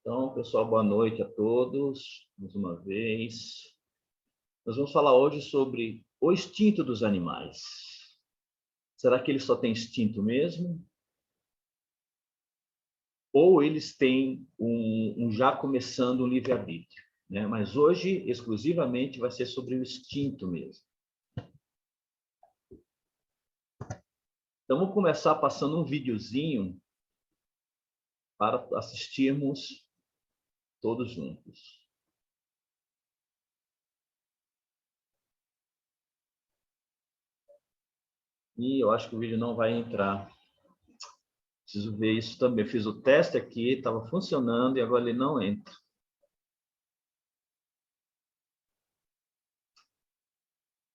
Então, pessoal, boa noite a todos, mais uma vez. Nós vamos falar hoje sobre o instinto dos animais. Será que eles só têm instinto mesmo? Ou eles têm já começando um livre-arbítrio, né? Mas hoje, exclusivamente, vai ser sobre o instinto mesmo. Então, vamos começar passando um videozinho para assistirmos todos juntos. E eu acho que o vídeo não vai entrar. Preciso ver isso também. Fiz o teste aqui, estava funcionando e agora ele não entra.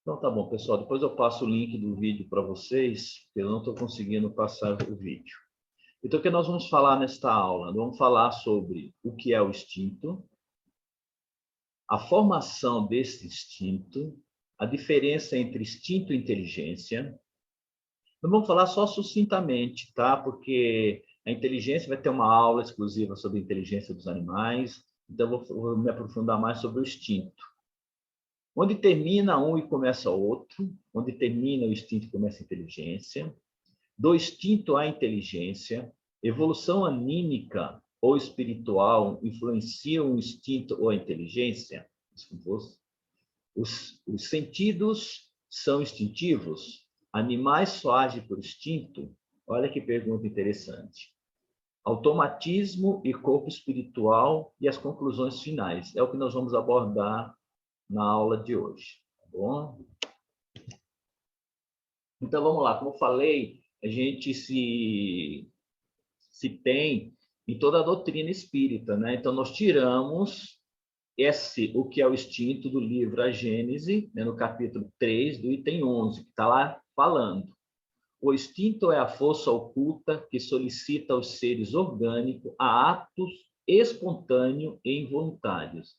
Então tá bom, pessoal. Depois eu passo o link do vídeo para vocês, porque eu não estou conseguindo passar o vídeo. Então, o que nós vamos falar nesta aula? Vamos falar sobre o que é o instinto, a formação desse instinto, a diferença entre instinto e inteligência. Não vamos falar só sucintamente, tá? Porque a inteligência vai ter uma aula exclusiva sobre a inteligência dos animais, então eu vou me aprofundar mais sobre o instinto. Onde termina um e começa outro, onde termina o instinto e começa a inteligência. Do instinto à inteligência, evolução anímica ou espiritual influencia o instinto ou a inteligência? Os sentidos são instintivos? Animais só agem por instinto? Olha que pergunta interessante. Automatismo e corpo espiritual e as conclusões finais. É o que nós vamos abordar na aula de hoje. Tá bom? Então, vamos lá. Como eu falei, a gente se tem em toda a doutrina espírita, né? Então, nós tiramos o que é o instinto do livro A Gênese, né, no capítulo 3, do item 11, que está lá falando. O instinto é a força oculta que solicita aos seres orgânicos a atos espontâneos e involuntários,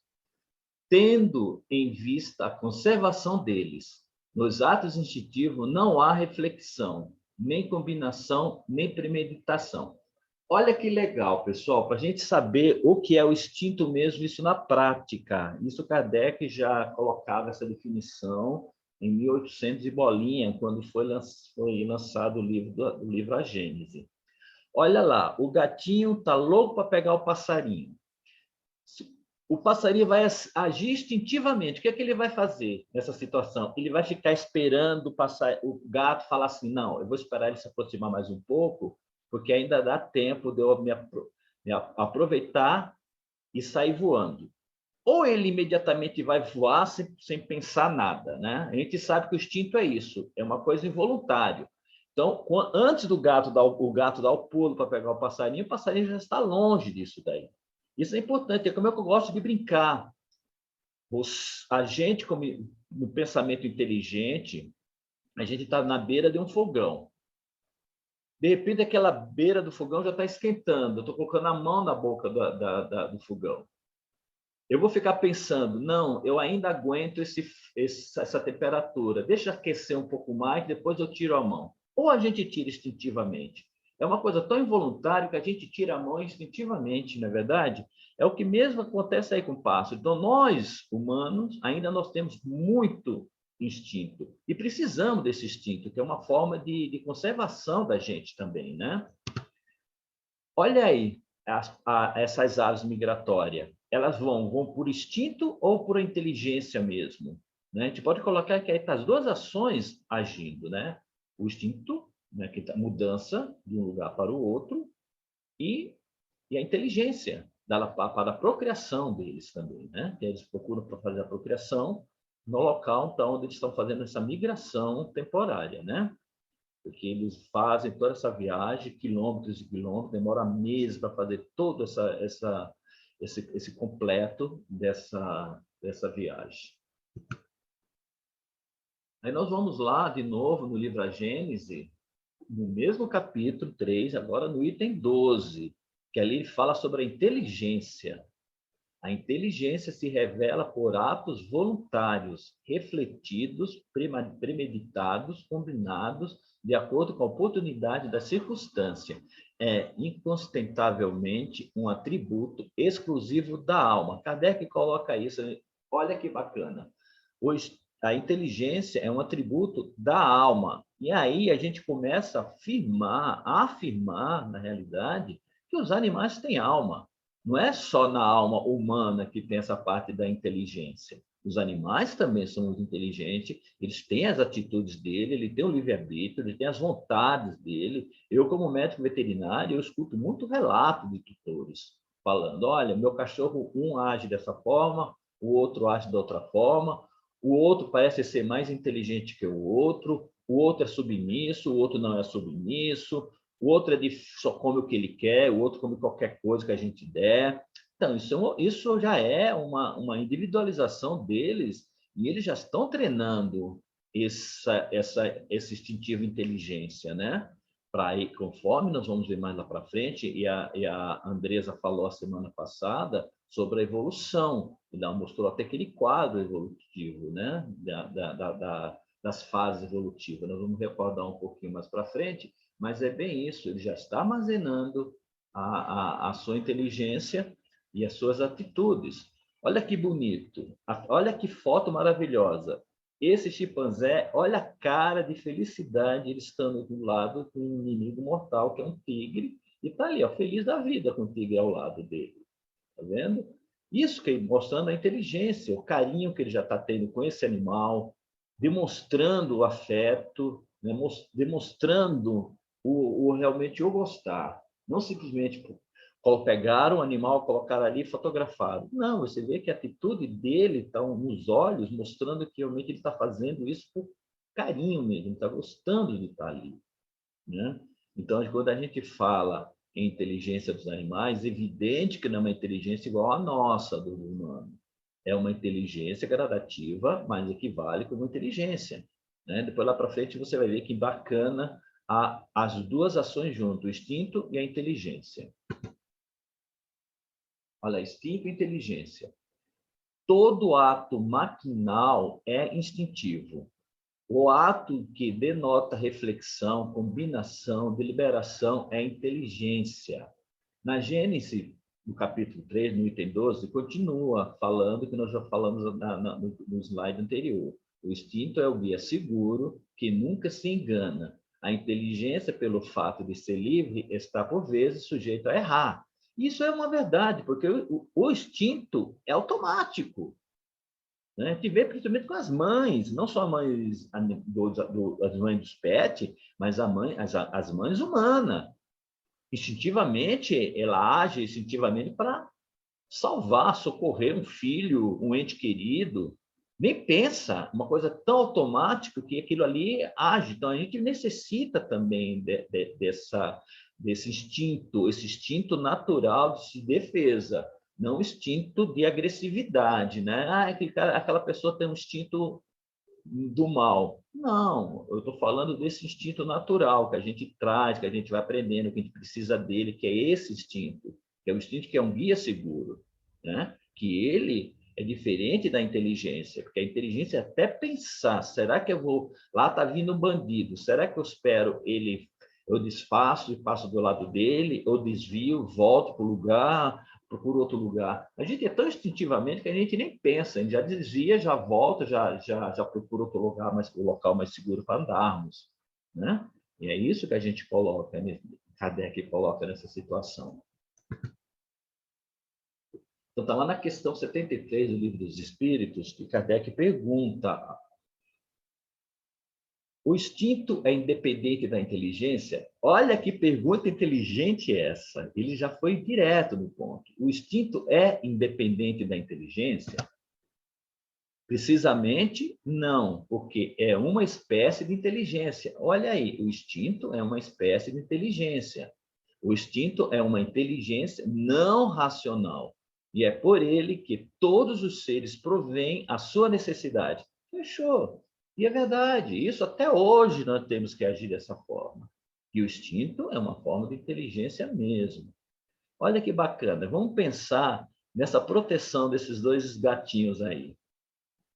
tendo em vista a conservação deles. Nos atos instintivos não há reflexão, nem combinação, nem premeditação. Olha que legal, pessoal, para a gente saber o que é o instinto mesmo, isso na prática. Isso Kardec já colocava essa definição em 1800 e bolinha, quando foi lançado o livro A Gênese. Olha lá, o gatinho está louco para pegar o passarinho. O passarinho vai agir instintivamente. O que é que ele vai fazer nessa situação? Ele vai ficar esperando o gato falar assim, não, eu vou esperar ele se aproximar mais um pouco, porque ainda dá tempo de eu me aproveitar e sair voando. Ou ele imediatamente vai voar sem pensar nada, né? A gente sabe que o instinto é isso, é uma coisa involuntária. Então, antes do gato dar o pulo para pegar o passarinho já está longe disso daí. Isso é importante, é como é que eu gosto de brincar. A gente, como no pensamento inteligente, a gente está na beira de um fogão. De repente, aquela beira do fogão já está esquentando. Eu estou colocando a mão na boca do fogão. Eu vou ficar pensando, não, eu ainda aguento essa temperatura. Deixa aquecer um pouco mais, depois eu tiro a mão. Ou a gente tira instintivamente. É uma coisa tão involuntária que a gente tira a mão instintivamente, não é verdade? É o que mesmo acontece aí com o pássaro. Então, nós, humanos, ainda nós temos muito instinto. E precisamos desse instinto, que é uma forma de conservação da gente também, né? Olha aí essas aves migratórias. Elas vão por instinto ou por inteligência mesmo? Né? A gente pode colocar que aí tá as duas ações agindo, né? O instinto, né, que tá mudança de um lugar para o outro, e a inteligência para a procriação deles também, né? Que eles procuram para fazer a procriação no local então, onde eles estão fazendo essa migração temporária, né? Porque eles fazem toda essa viagem, quilômetros e quilômetros, demora meses para fazer todo esse completo dessa viagem. Aí nós vamos lá, de novo, no livro A Gênese, no mesmo capítulo 3, agora no item 12, que ali fala sobre a inteligência. A inteligência se revela por atos voluntários, refletidos, premeditados, combinados, de acordo com a oportunidade da circunstância. é inconstentavelmente um atributo exclusivo da alma. Kardec coloca isso, olha que bacana. A inteligência é um atributo da alma. E aí a gente começa a afirmar, na realidade, que os animais têm alma. Não é só na alma humana que tem essa parte da inteligência. Os animais também são muito inteligentes, eles têm as atitudes dele, ele tem o livre-arbítrio, ele tem as vontades dele. Eu, como médico veterinário, eu escuto muito relato de tutores falando, olha, meu cachorro, um age dessa forma, o outro age da outra forma, o outro parece ser mais inteligente que o outro é submisso, o outro não é submisso, o outro só come o que ele quer, o outro come qualquer coisa que a gente der. Então, isso já é uma individualização deles, e eles já estão treinando esse instintivo inteligência, né? Para ir, conforme nós vamos ver mais lá para frente, e a Andresa falou a semana passada sobre a evolução, ela mostrou até aquele quadro evolutivo, né? Das fases evolutivas. Nós vamos recordar um pouquinho mais para frente, mas é bem isso, ele já está armazenando a sua inteligência e as suas atitudes. Olha que bonito, olha que foto maravilhosa. Esse chimpanzé, olha a cara de felicidade, ele estando do lado de um inimigo mortal, que é um tigre, e está ali, ó, feliz da vida com o tigre ao lado dele. Está vendo? Isso que mostrando a inteligência, o carinho que ele já está tendo com esse animal, demonstrando o afeto, né? Demonstrando realmente o gostar. Não simplesmente pegaram o animal, colocaram ali e fotografaram. Não, você vê que a atitude dele está nos olhos, mostrando que realmente ele está fazendo isso por carinho mesmo, está gostando de estar ali. Né? Então, quando a gente fala em inteligência dos animais, é evidente que não é uma inteligência igual à nossa, do humano. É uma inteligência gradativa, mas equivale como inteligência. Né? Depois, lá para frente, você vai ver que bacana as duas ações junto, o instinto e a inteligência. Olha, instinto e inteligência. Todo ato maquinal é instintivo. O ato que denota reflexão, combinação, deliberação é inteligência. Na Gênesis, no capítulo 3, no item 12, continua falando que nós já falamos no slide anterior. O instinto é o guia seguro que nunca se engana. A inteligência, pelo fato de ser livre, está por vezes sujeito a errar. Isso é uma verdade, porque o instinto é automático. Né? A gente vê principalmente com as mães, não só as mães, as mães dos pets, mas as mães humanas. Instintivamente, ela age instintivamente para salvar, socorrer um filho, um ente querido. Nem pensa, uma coisa tão automática que aquilo ali age. Então, a gente necessita também desse instinto, esse instinto natural de defesa, não instinto de agressividade, né? Aquela pessoa tem um instinto do mal. Não, eu estou falando desse instinto natural que a gente traz, que a gente vai aprendendo, que a gente precisa dele, que é esse instinto, que é o instinto que é um guia seguro, né? Que ele é diferente da inteligência, porque a inteligência é até pensar, será que eu vou... Lá está vindo um bandido, será que eu espero ele... Eu desfaço e passo do lado dele, eu desvio, volto para o lugar, procura outro lugar. A gente é tão instintivamente que a gente nem pensa, a gente já desvia, já volta, já procura outro lugar, o local mais seguro para andarmos. Né? E é isso que a gente coloca, né? Kardec coloca nessa situação. Então, está lá na questão 73 do Livro dos Espíritos, que Kardec pergunta: o instinto é independente da inteligência? Olha que pergunta inteligente essa. Ele já foi direto no ponto. O instinto é independente da inteligência? Precisamente não, porque é uma espécie de inteligência. Olha aí, o instinto é uma espécie de inteligência. O instinto é uma inteligência não racional. E é por ele que todos os seres provêm a sua necessidade. Fechou. E é verdade, isso até hoje nós temos que agir dessa forma. E o instinto é uma forma de inteligência mesmo. Olha que bacana, vamos pensar nessa proteção desses dois gatinhos aí.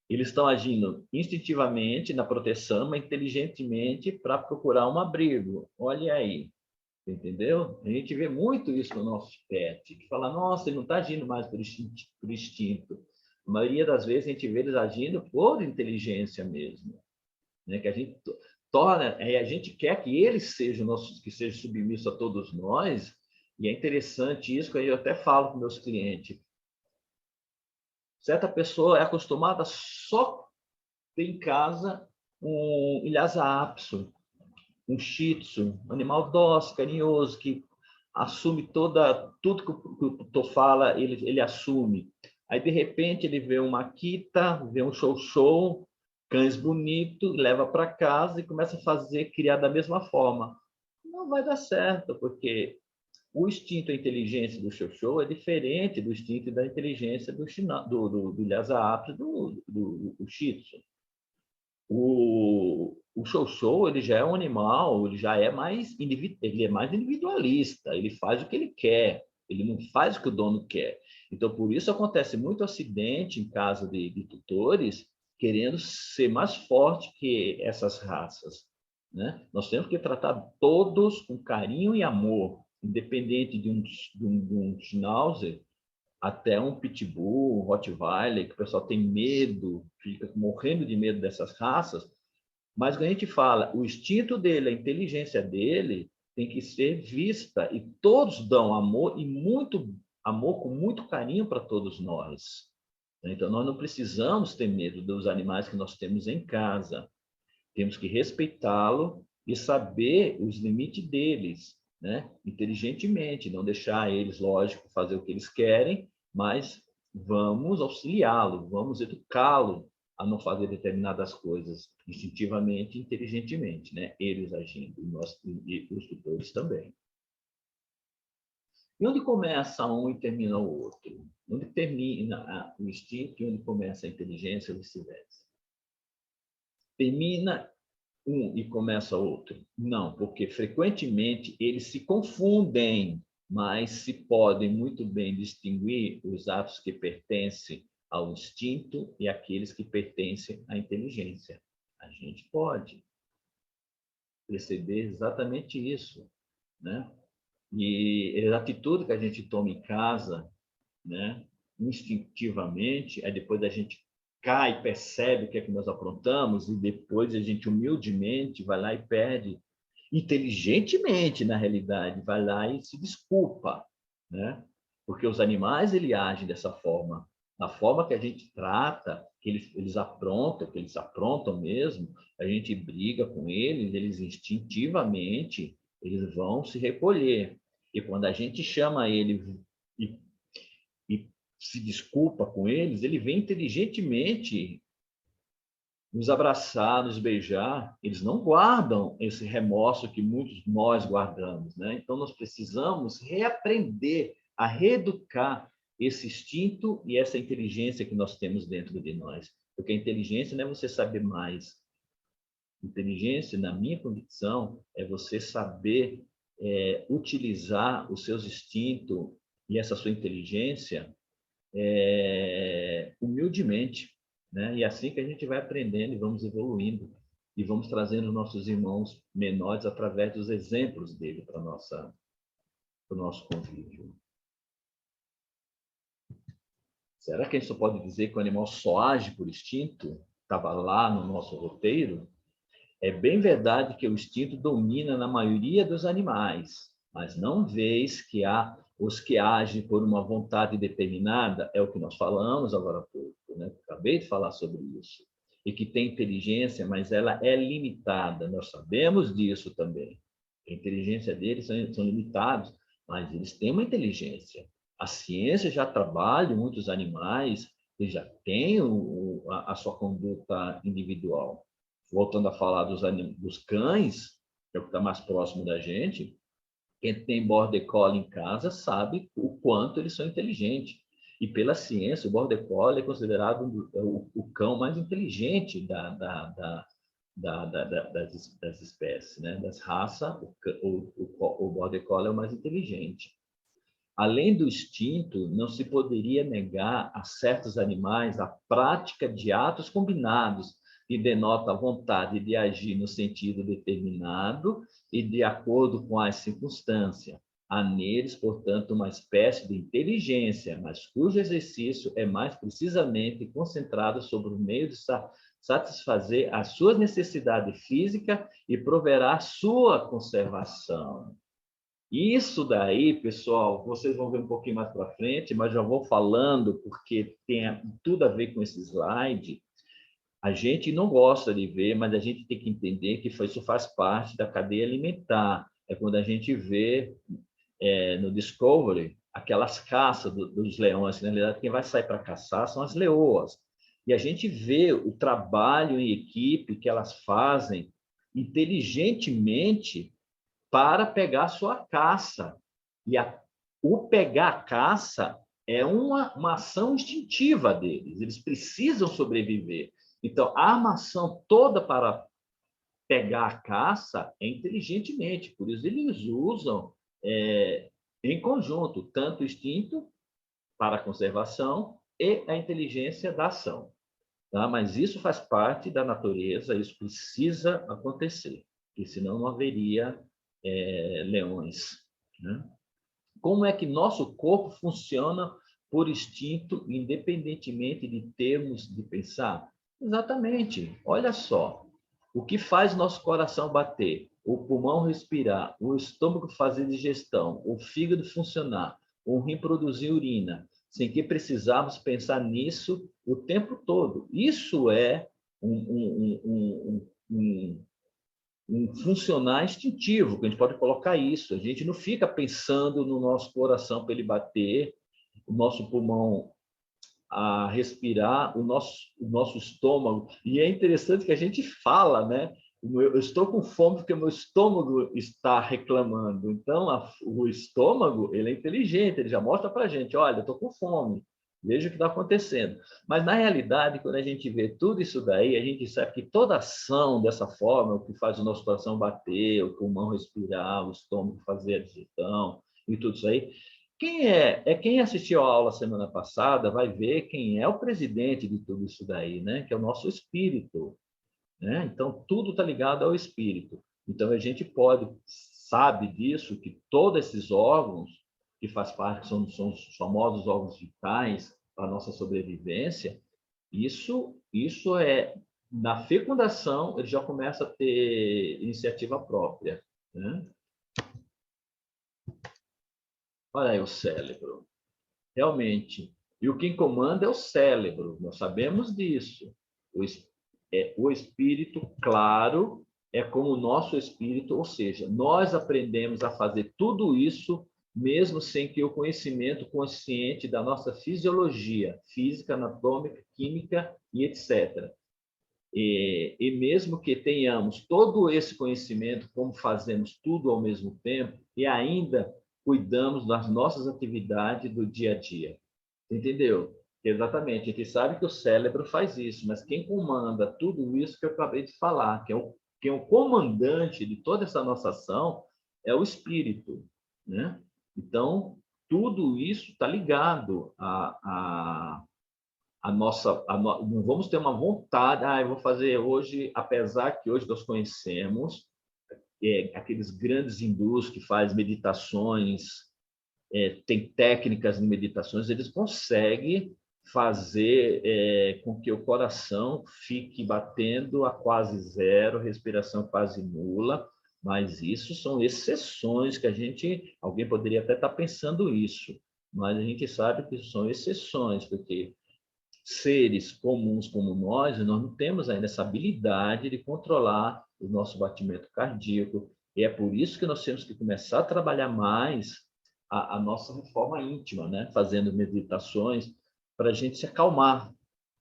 Eles estão agindo instintivamente na proteção, mas inteligentemente para procurar um abrigo. Olha aí. entendeu? A gente vê muito isso no nosso pet, que fala, nossa, ele não está agindo mais por instinto. A maioria das vezes a gente vê eles agindo por inteligência mesmo, né? Que a gente torna, a gente quer que eles sejam nossos, que sejam submissos a todos nós, e é interessante isso que eu até falo com meus clientes. Certa pessoa é acostumada só ter em casa um Lhasa Apso, um Shih Tzu, um animal dócil, carinhoso, que assume tudo que o tutor fala, ele assume. Aí, de repente, ele vê uma Akita, vê um show, cães bonitos, leva para casa e começa a fazer, criar da mesma forma. Não vai dar certo, porque o instinto e a inteligência do show é diferente do instinto e da inteligência do Lhasa Apso, do Shih Tzu. O show ele já é um animal, ele já é ele é mais individualista, ele faz o que ele quer, ele não faz o que o dono quer. Então, por isso acontece muito acidente em casa de tutores querendo ser mais forte que essas raças, né? Nós temos que tratar todos com carinho e amor, independente de um Schnauzer até um pitbull, um rottweiler, que o pessoal tem medo, fica morrendo de medo dessas raças, mas quando a gente fala, o instinto dele, a inteligência dele tem que ser vista e todos dão amor e muito amor com muito carinho para todos nós. Então nós não precisamos ter medo dos animais que nós temos em casa. Temos que respeitá-lo e saber os limites deles, né? Inteligentemente, não deixar eles, lógico, fazer o que eles querem, mas vamos auxiliá-lo, vamos educá-lo a não fazer determinadas coisas instintivamente, inteligentemente, né? Eles agindo e os tutores também. E onde começa um e termina o outro? Onde termina o instinto e onde começa a inteligência ou vice-versa? Termina um e começa outro? Não, porque frequentemente eles se confundem, mas se podem muito bem distinguir os atos que pertencem ao instinto e aqueles que pertencem à inteligência. A gente pode perceber exatamente isso, né? E a atitude que a gente toma em casa, né, instintivamente, aí depois a gente cai, percebe o que é que nós aprontamos e depois a gente humildemente vai lá e pede, inteligentemente, na realidade, vai lá e se desculpa, né? Porque os animais ele agem dessa forma, da forma que a gente trata, que eles aprontam, que eles aprontam mesmo, a gente briga com eles instintivamente eles vão se recolher. E quando a gente chama ele e e se desculpa com eles, ele vem inteligentemente nos abraçar, nos beijar. Eles não guardam esse remorso que muitos nós guardamos, né? Então nós precisamos reaprender a reeducar esse instinto e essa inteligência que nós temos dentro de nós. Porque a inteligência não é você saber mais. Inteligência, na minha convicção, é você saber utilizar os seus instintos e essa sua inteligência humildemente, né? E é assim que a gente vai aprendendo e vamos evoluindo e vamos trazendo nossos irmãos menores através dos exemplos dele para o nosso convívio. Será que a gente só pode dizer que o animal só age por instinto? Estava lá no nosso roteiro? É bem verdade que o instinto domina na maioria dos animais, mas não vês que há os que agem por uma vontade determinada, é o que nós falamos agora há pouco, né? Acabei de falar sobre isso. E que tem inteligência, mas ela é limitada. Nós sabemos disso também. A inteligência deles são limitados, mas eles têm uma inteligência. A ciência já trabalha em muitos animais que já têm a sua conduta individual. Voltando a falar dos cães, que é o que está mais próximo da gente, quem tem Border Collie em casa sabe o quanto eles são inteligentes. E pela ciência, o Border Collie é considerado o cão mais inteligente das espécies, né? Das raças, o Border Collie é o mais inteligente. Além do instinto, não se poderia negar a certos animais a prática de atos combinados, e denota a vontade de agir no sentido determinado e de acordo com as circunstâncias. Há neles, portanto, uma espécie de inteligência, mas cujo exercício é mais precisamente concentrado sobre o meio de satisfazer as suas necessidades físicas e proverá sua conservação. Isso daí, pessoal, vocês vão ver um pouquinho mais para frente, mas já vou falando porque tem tudo a ver com esse slide. A gente não gosta de ver, mas a gente tem que entender que isso faz parte da cadeia alimentar. É quando a gente vê no Discovery aquelas caças dos leões. Na realidade, quem vai sair para caçar são as leoas. E a gente vê o trabalho em equipe que elas fazem inteligentemente para pegar a sua caça. E o pegar a caça é uma ação instintiva deles. Eles precisam sobreviver. Então, a armação toda para pegar a caça é inteligentemente. Por isso, eles usam em conjunto tanto o instinto para a conservação e a inteligência da ação. Tá? Mas isso faz parte da natureza, isso precisa acontecer, porque senão não haveria leões. Né? Como é que nosso corpo funciona por instinto, independentemente de termos de pensar? Exatamente. Olha só. O que faz nosso coração bater? O pulmão respirar, o estômago fazer digestão, o fígado funcionar, o rim produzir urina, sem que precisarmos pensar nisso o tempo todo. Isso é um funcionar instintivo, que a gente pode colocar isso. A gente não fica pensando no nosso coração para ele bater, o nosso pulmão a respirar, o nosso estômago. E é interessante que a gente fala, né? Eu estou com fome porque o meu estômago está reclamando. Então, o estômago, ele é inteligente, ele já mostra para a gente, olha, eu estou com fome, veja o que está acontecendo. Mas, na realidade, quando a gente vê tudo isso daí, a gente sabe que toda ação dessa forma, o que faz o nosso coração bater, o pulmão respirar, o estômago fazer a digestão e tudo isso aí, quem assistiu a aula semana passada vai ver quem é o presidente de tudo isso daí, né? Que é o nosso espírito, né? Então, tudo está ligado ao espírito. Então, a gente sabe disso, que todos esses órgãos que faz parte, são os famosos órgãos vitais para a nossa sobrevivência, isso na fecundação, ele já começa a ter iniciativa própria, né? Olha aí o cérebro. Realmente. E o que comanda é o cérebro, nós sabemos disso. O espírito, claro, é como o nosso espírito, ou seja, nós aprendemos a fazer tudo isso mesmo sem que o conhecimento consciente da nossa fisiologia, física, anatômica, química e etc. E mesmo que tenhamos todo esse conhecimento, como fazemos tudo ao mesmo tempo, e ainda cuidamos das nossas atividades do dia a dia. Entendeu? Exatamente. A gente sabe que o cérebro faz isso, mas quem comanda tudo isso que eu acabei de falar, que é o comandante de toda essa nossa ação, é o espírito, né? Então, tudo isso está ligado não vamos ter uma vontade, eu vou fazer hoje, apesar que hoje nós conhecemos aqueles grandes hindus que fazem meditações, tem técnicas de meditações, eles conseguem fazer com que o coração fique batendo a quase zero, respiração quase nula, mas isso são exceções que alguém poderia até estar pensando isso, mas a gente sabe que são exceções, porque seres comuns como nós não temos ainda essa habilidade de controlar o nosso batimento cardíaco. E é por isso que nós temos que começar a trabalhar mais a nossa reforma íntima, né? Fazendo meditações para a gente se acalmar,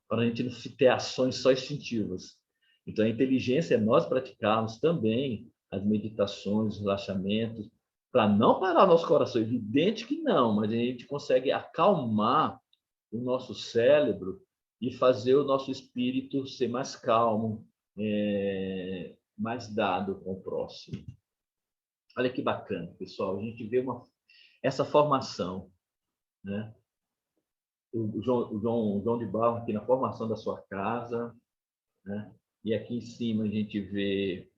para a gente não ter ações só instintivas. Então, a inteligência é nós praticarmos também as meditações, os relaxamentos, para não parar nosso coração. Evidente que não, mas a gente consegue acalmar o nosso cérebro e fazer o nosso espírito ser mais calmo, mais dado com o próximo. Olha que bacana, pessoal. A gente vê essa formação, né? O João de Barro aqui na formação da sua casa, né? e aqui em cima a gente vê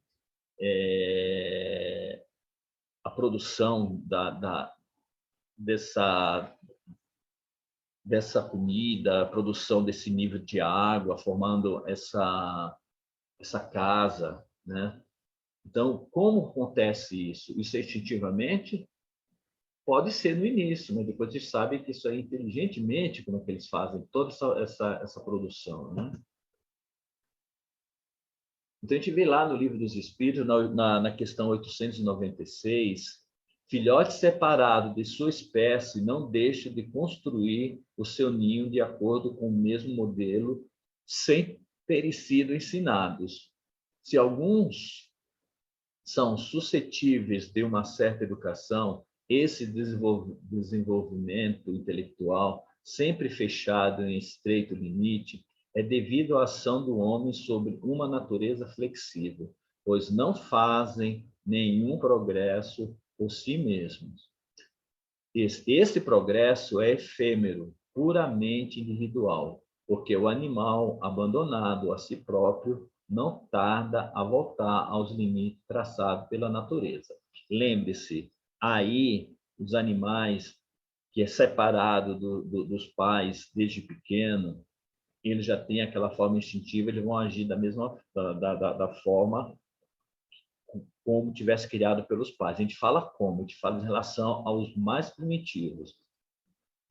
a produção dessa comida, a produção desse nível de água, formando essa casa, né? Então, como acontece isso? Isso é instintivamente? Pode ser no início, mas depois a gente sabe que isso é inteligentemente como é que eles fazem toda essa produção, né? Então, a gente vê lá no Livro dos Espíritos, na questão 896, filhote separado de sua espécie não deixa de construir o seu ninho de acordo com o mesmo modelo, sem terem sido ensinados. Se alguns são suscetíveis de uma certa educação, esse desenvolvimento intelectual, sempre fechado em estreito limite, é devido à ação do homem sobre uma natureza flexível, pois não fazem nenhum progresso por si mesmos. Esse progresso é efêmero, puramente individual, porque o animal abandonado a si próprio não tarda a voltar aos limites traçados pela natureza. Lembre-se, aí os animais que é separado dos pais desde pequeno, eles já têm aquela forma instintiva, eles vão agir da mesma da forma como tivesse criado pelos pais. A gente fala como, a gente fala em relação aos mais primitivos,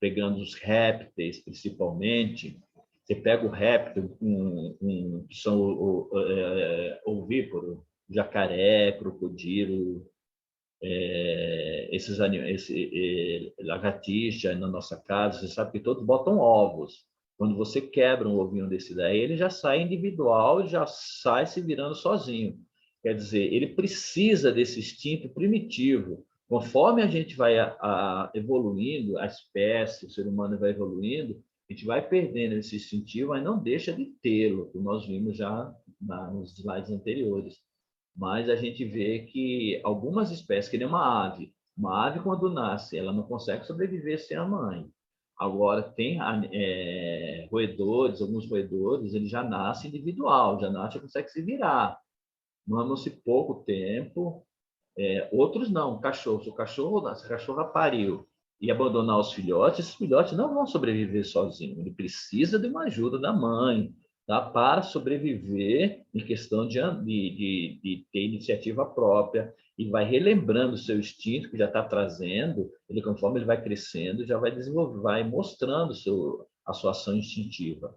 pegando os répteis, principalmente. Você pega o réptil, que são ovíparo, jacaré, crocodilo, esses animais, lagartixa na nossa casa, você sabe que todos botam ovos. Quando você quebra um ovinho desse daí, ele já sai individual, já sai se virando sozinho. Quer dizer, ele precisa desse instinto primitivo. Conforme a gente vai evoluindo, a espécie, o ser humano vai evoluindo, a gente vai perdendo esse instintivo, mas não deixa de tê-lo, como nós vimos já nos slides anteriores. Mas a gente vê que algumas espécies, que nem uma ave quando nasce, ela não consegue sobreviver sem a mãe. Agora, tem roedores, alguns roedores, ele já nasce individual, já nasce e consegue se virar. Mamam-se pouco tempo, outros não, cachorro. Se a cachorra pariu e abandonar os filhotes, esses filhotes não vão sobreviver sozinhos. Ele precisa de uma ajuda da mãe, tá? Para sobreviver em questão de ter iniciativa própria e vai relembrando o seu instinto que já está trazendo, ele conforme ele vai crescendo, já vai desenvolver, vai mostrando a sua ação instintiva.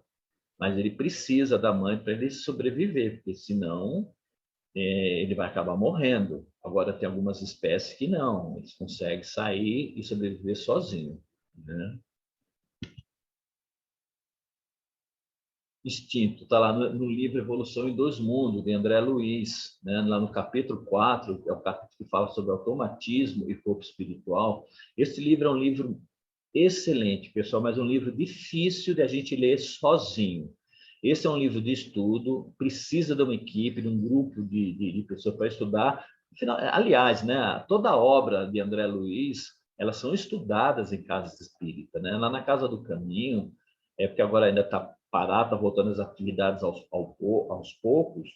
Mas ele precisa da mãe para ele sobreviver, porque senão ele vai acabar morrendo. Agora, tem algumas espécies que não, eles conseguem sair e sobreviver sozinho, né? Instinto, está lá no livro Evolução em Dois Mundos, de André Luiz, né? Lá no capítulo 4, que é o capítulo que fala sobre automatismo e corpo espiritual. Esse livro é um livro excelente, pessoal, mas um livro difícil de a gente ler sozinho. Esse é um livro de estudo, precisa de uma equipe, de um grupo de pessoas para estudar. Aliás, né, toda a obra de André Luiz, elas são estudadas em casas espíritas, né? Lá na Casa do Caminho, porque agora ainda está parado, está voltando às atividades aos poucos.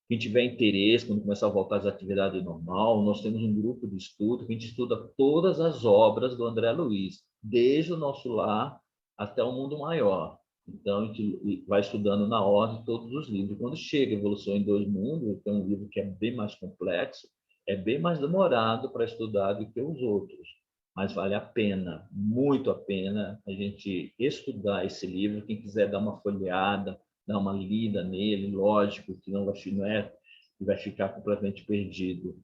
Quem tiver interesse, quando começar a voltar às atividades normal, nós temos um grupo de estudo que a gente estuda todas as obras do André Luiz, desde o Nosso Lar até o Mundo Maior. Então, a gente vai estudando na ordem todos os livros. Quando chega Evolução em Dois Mundos, que é um livro que é bem mais complexo, é bem mais demorado para estudar do que os outros. Mas vale a pena, muito a pena, a gente estudar esse livro. Quem quiser dar uma folheada, dar uma lida nele, lógico que não vai ficar completamente perdido.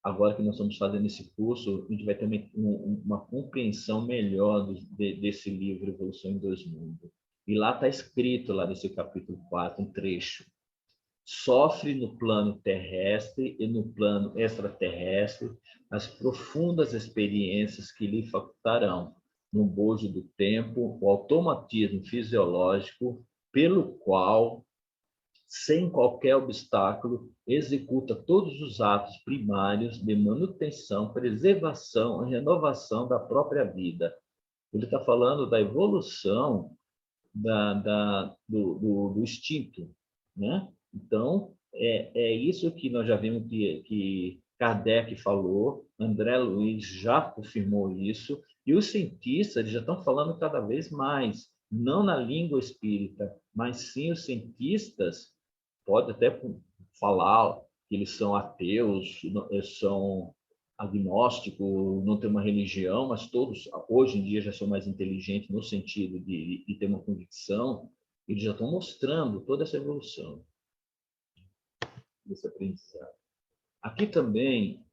Agora que nós estamos fazendo esse curso, a gente vai ter uma compreensão melhor desse livro Evolução em Dois Mundos. E lá está escrito, lá nesse capítulo 4, um trecho. Sofre no plano terrestre e no plano extraterrestre as profundas experiências que lhe facultarão, no bojo do tempo, o automatismo fisiológico pelo qual, sem qualquer obstáculo, executa todos os atos primários de manutenção, preservação e renovação da própria vida. Ele está falando da evolução do instinto, né? Então, é isso que nós já vimos que Kardec falou, André Luiz já confirmou isso, e os cientistas eles já estão falando cada vez mais, não na língua espírita, mas sim os cientistas podem até falar que eles são ateus, são agnósticos, não tem uma religião, mas todos hoje em dia já são mais inteligentes no sentido de ter uma convicção, eles já estão mostrando toda essa evolução desse aprendizado. Aqui também,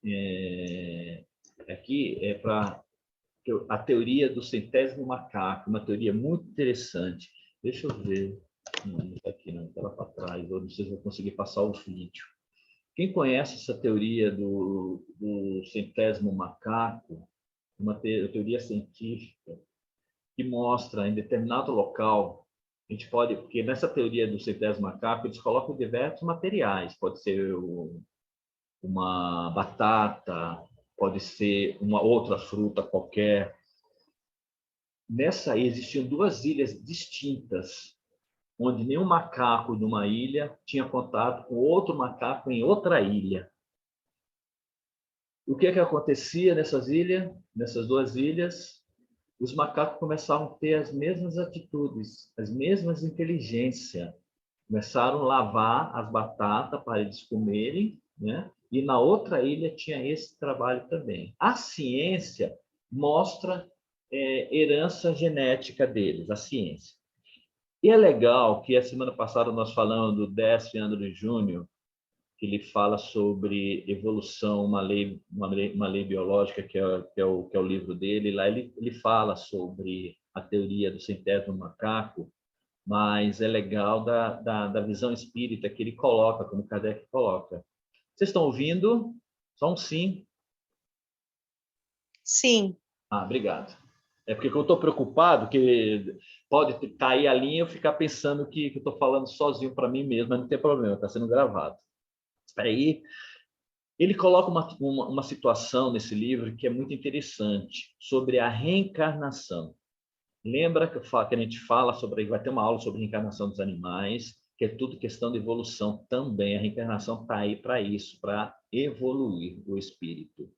aqui é para a teoria do centésimo macaco, uma teoria muito interessante. Deixa eu ver. Não está aqui, não, está lá para trás. Eu não sei se vou conseguir passar o vídeo. Quem conhece essa teoria do centésimo macaco, uma teoria científica que mostra em determinado local, a gente pode, porque nessa teoria do centésimo macaco, eles colocam diversos materiais, pode ser uma batata, pode ser uma outra fruta qualquer. Nessa aí existiam duas ilhas distintas, onde nenhum macaco de uma ilha tinha contato com outro macaco em outra ilha. O que acontecia nessas ilhas, nessas duas ilhas? Os macacos começaram a ter as mesmas atitudes, as mesmas inteligências. Começaram a lavar as batatas para eles comerem, né? E na outra ilha tinha esse trabalho também. A ciência mostra herança genética deles, a ciência. E é legal que a semana passada nós falamos do Décio André Júnior, que ele fala sobre evolução, uma lei biológica, que é o livro dele. Lá ele fala sobre a teoria do centésimo macaco, mas é legal da visão espírita que ele coloca, como Kardec coloca. Vocês estão ouvindo? Só um sim. Sim. Obrigado. É porque eu estou preocupado que pode cair a linha e eu ficar pensando que eu estou falando sozinho para mim mesmo, mas não tem problema, está sendo gravado. Aí, ele coloca uma situação nesse livro que é muito interessante, sobre a reencarnação. Lembra que a gente fala sobre, vai ter uma aula sobre a reencarnação dos animais, que é tudo questão de evolução também. A reencarnação está aí para isso, para evoluir o espírito.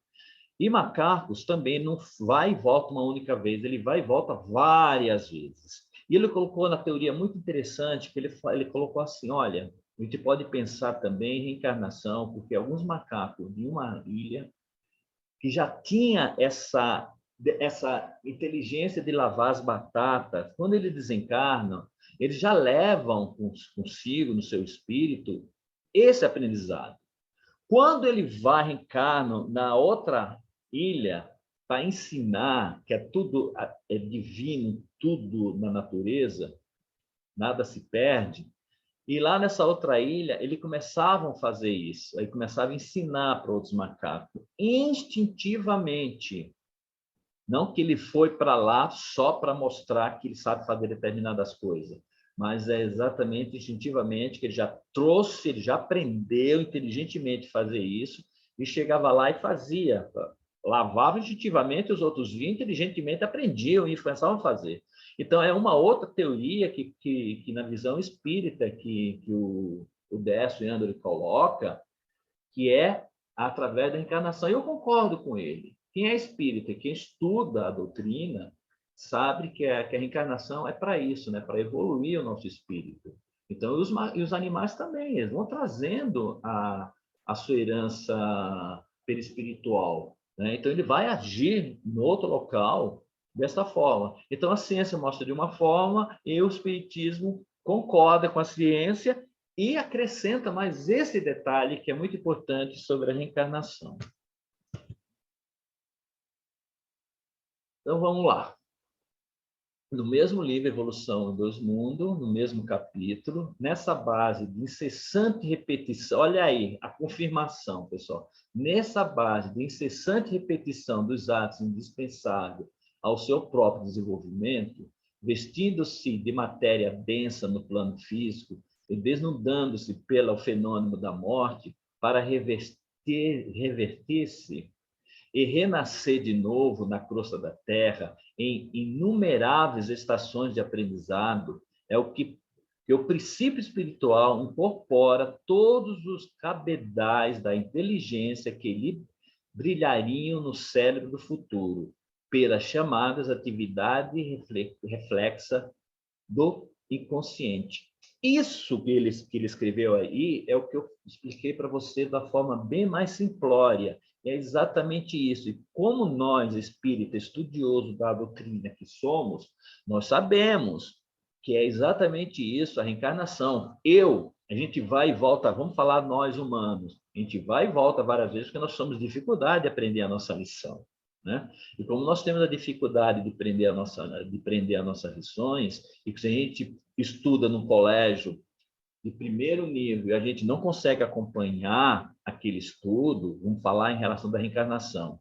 E macacos também não vai e volta uma única vez, ele vai e volta várias vezes. E ele colocou na teoria muito interessante, que ele colocou assim, olha, a gente pode pensar também em reencarnação, porque alguns macacos de uma ilha que já tinha essa inteligência de lavar as batatas, quando eles desencarnam, eles já levam consigo, no seu espírito, esse aprendizado. Quando ele vai reencarna na outra ilha para ensinar que tudo é divino, tudo na natureza, nada se perde, e lá nessa outra ilha, eles começavam a fazer isso. Aí começavam a ensinar para outros macacos, instintivamente. Não que ele foi para lá só para mostrar que ele sabe fazer determinadas coisas, mas é exatamente instintivamente que ele já trouxe, ele já aprendeu inteligentemente a fazer isso, e chegava lá e fazia. Lavava instintivamente, os outros vinham, inteligentemente aprendiam e começavam a fazer. Então, é uma outra teoria que na visão espírita que o Décio André coloca, que é através da encarnação. Eu concordo com ele. Quem é espírita, quem estuda a doutrina, sabe que a reencarnação é para isso, né? Para evoluir o nosso espírito. Então, os animais também, eles vão trazendo a sua herança perispiritual, né? Então, ele vai agir no outro local dessa forma. Então, a ciência mostra de uma forma e o espiritismo concorda com a ciência e acrescenta mais esse detalhe que é muito importante sobre a reencarnação. Então, vamos lá. No mesmo livro Evolução dos Mundos, no mesmo capítulo, nessa base de incessante repetição, olha aí a confirmação, pessoal, nessa base de incessante repetição dos atos indispensáveis ao seu próprio desenvolvimento, vestindo-se de matéria densa no plano físico e desnudando-se pelo fenômeno da morte para reverter-se e renascer de novo na crosta da terra em inumeráveis estações de aprendizado, é o que que o princípio espiritual incorpora todos os cabedais da inteligência que lhe brilhariam no cérebro do futuro, pelas chamadas atividade reflexa do inconsciente. Isso que ele escreveu aí é o que eu expliquei para você da forma bem mais simplória. É exatamente isso. E como nós, espíritas, estudiosos da doutrina que somos, nós sabemos que é exatamente isso, a reencarnação. A gente vai e volta, vamos falar nós humanos, a gente vai e volta várias vezes porque nós temos dificuldade de aprender a nossa lição, né? E como nós temos a dificuldade de aprender as nossas lições, e que se a gente estuda no colégio de primeiro nível e a gente não consegue acompanhar aquele estudo, vamos falar em relação da reencarnação.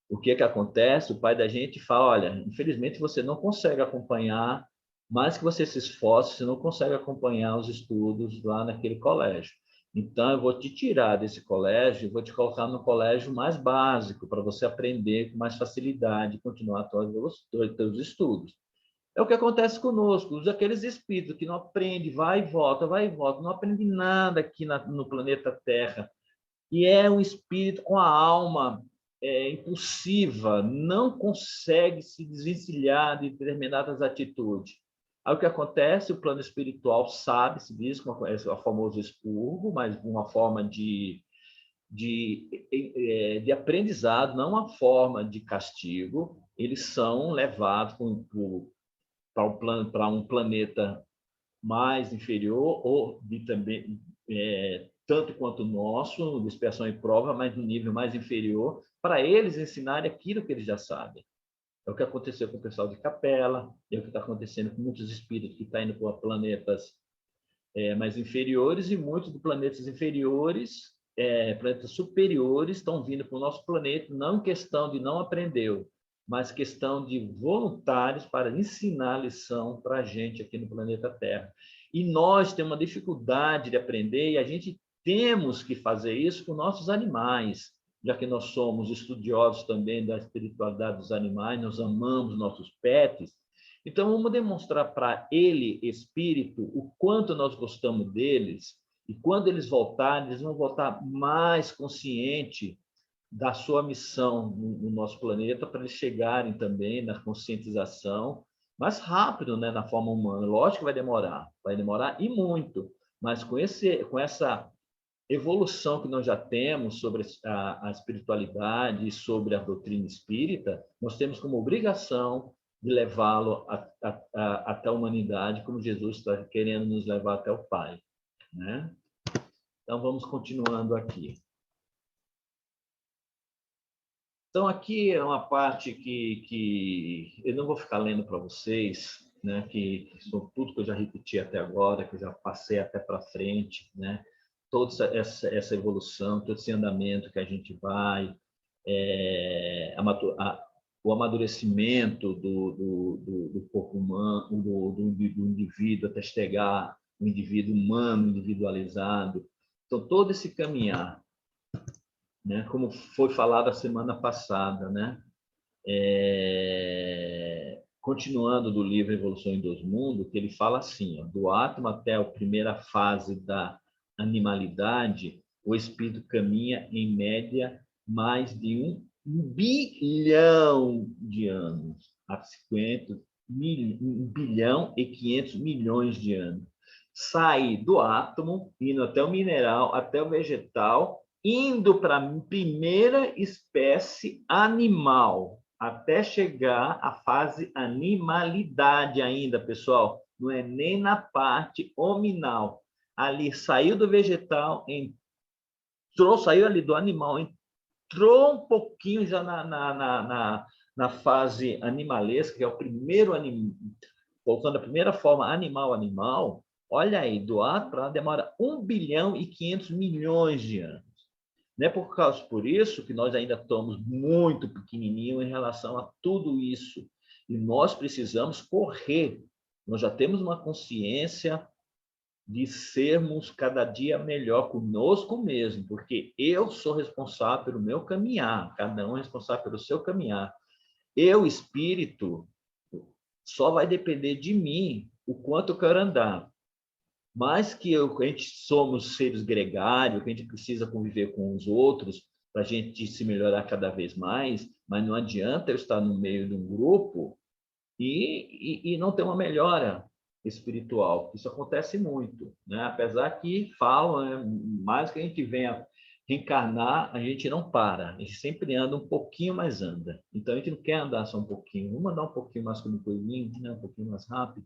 O que é que acontece? O pai da gente fala, olha, infelizmente você não consegue acompanhar, mais que você se esforce, você não consegue acompanhar os estudos lá naquele colégio. Então, eu vou te tirar desse colégio e vou te colocar no colégio mais básico, para você aprender com mais facilidade e continuar os teus estudos. É o que acontece conosco, aqueles espíritos que não aprendem, vai e volta, não aprende nada aqui no planeta Terra. E é um espírito com a alma impulsiva, não consegue se desvencilhar de determinadas atitudes. Aí o que acontece? O plano espiritual sabe, se diz, é o famoso expurgo, mas uma forma de aprendizado, não uma forma de castigo. Eles são levados para um planeta mais inferior, ou de também tanto quanto o nosso, de expiação e prova, mas no nível mais inferior, para eles ensinarem aquilo que eles já sabem. É o que aconteceu com o pessoal de Capela, é o que está acontecendo com muitos espíritos que estão indo para planetas mais inferiores, e muitos de planetas inferiores, planetas superiores, estão vindo para o nosso planeta, não em questão de não aprender, mas questão de voluntários para ensinar a lição para a gente aqui no planeta Terra. E nós temos uma dificuldade de aprender, e a gente temos que fazer isso com nossos animais, já que nós somos estudiosos também da espiritualidade dos animais, nós amamos nossos pets. Então, vamos demonstrar para ele, espírito, o quanto nós gostamos deles, e quando eles voltarem, eles vão voltar mais consciente da sua missão no nosso planeta, para eles chegarem também na conscientização mais rápido, né, na forma humana. Lógico que vai demorar e muito, mas com essa evolução que nós já temos sobre a espiritualidade e sobre a doutrina espírita, nós temos como obrigação de levá-lo até a humanidade, como Jesus está querendo nos levar até o Pai, né? Então, vamos continuando aqui. Então, aqui é uma parte que eu não vou ficar lendo para vocês, né? Que são tudo que eu já repeti até agora, que eu já passei até para frente, né? Toda essa evolução, todo esse andamento que a gente vai, o amadurecimento do corpo humano, do indivíduo, até chegar o indivíduo humano, individualizado. Então, todo esse caminhar, né? Como foi falado a semana passada, né? Continuando do livro Evolução em Dois Mundos, que ele fala assim, ó, do átomo até a primeira fase da animalidade, o espírito caminha, em média, mais de 1 bilhão de anos, a 1 bilhão e 500 milhões de anos. Sai do átomo, indo até o mineral, até o vegetal, indo para a primeira espécie animal, até chegar à fase animalidade ainda, pessoal. Não é nem na parte hominal. Ali saiu do vegetal, saiu ali do animal, entrou um pouquinho já na fase animalesca, que é o primeiro animal, voltando à primeira forma animal. Olha aí, do ato para lá demora 1 bilhão e 500 milhões de anos. Não é por isso que nós ainda estamos muito pequenininho em relação a tudo isso. E nós precisamos correr. Nós já temos uma consciência de sermos cada dia melhor conosco mesmo, porque eu sou responsável pelo meu caminhar, cada um é responsável pelo seu caminhar. Eu, espírito, só vai depender de mim o quanto eu quero andar. mas que a gente somos seres gregários, que a gente precisa conviver com os outros para a gente se melhorar cada vez mais, mas não adianta eu estar no meio de um grupo e não ter uma melhora espiritual. Isso acontece muito, né? Apesar que falam, né? Mais que a gente venha reencarnar, a gente não para, a gente sempre anda um pouquinho mais anda. Então a gente não quer andar só um pouquinho, vamos andar um pouquinho mais como coelhinho, né? Um pouquinho mais rápido.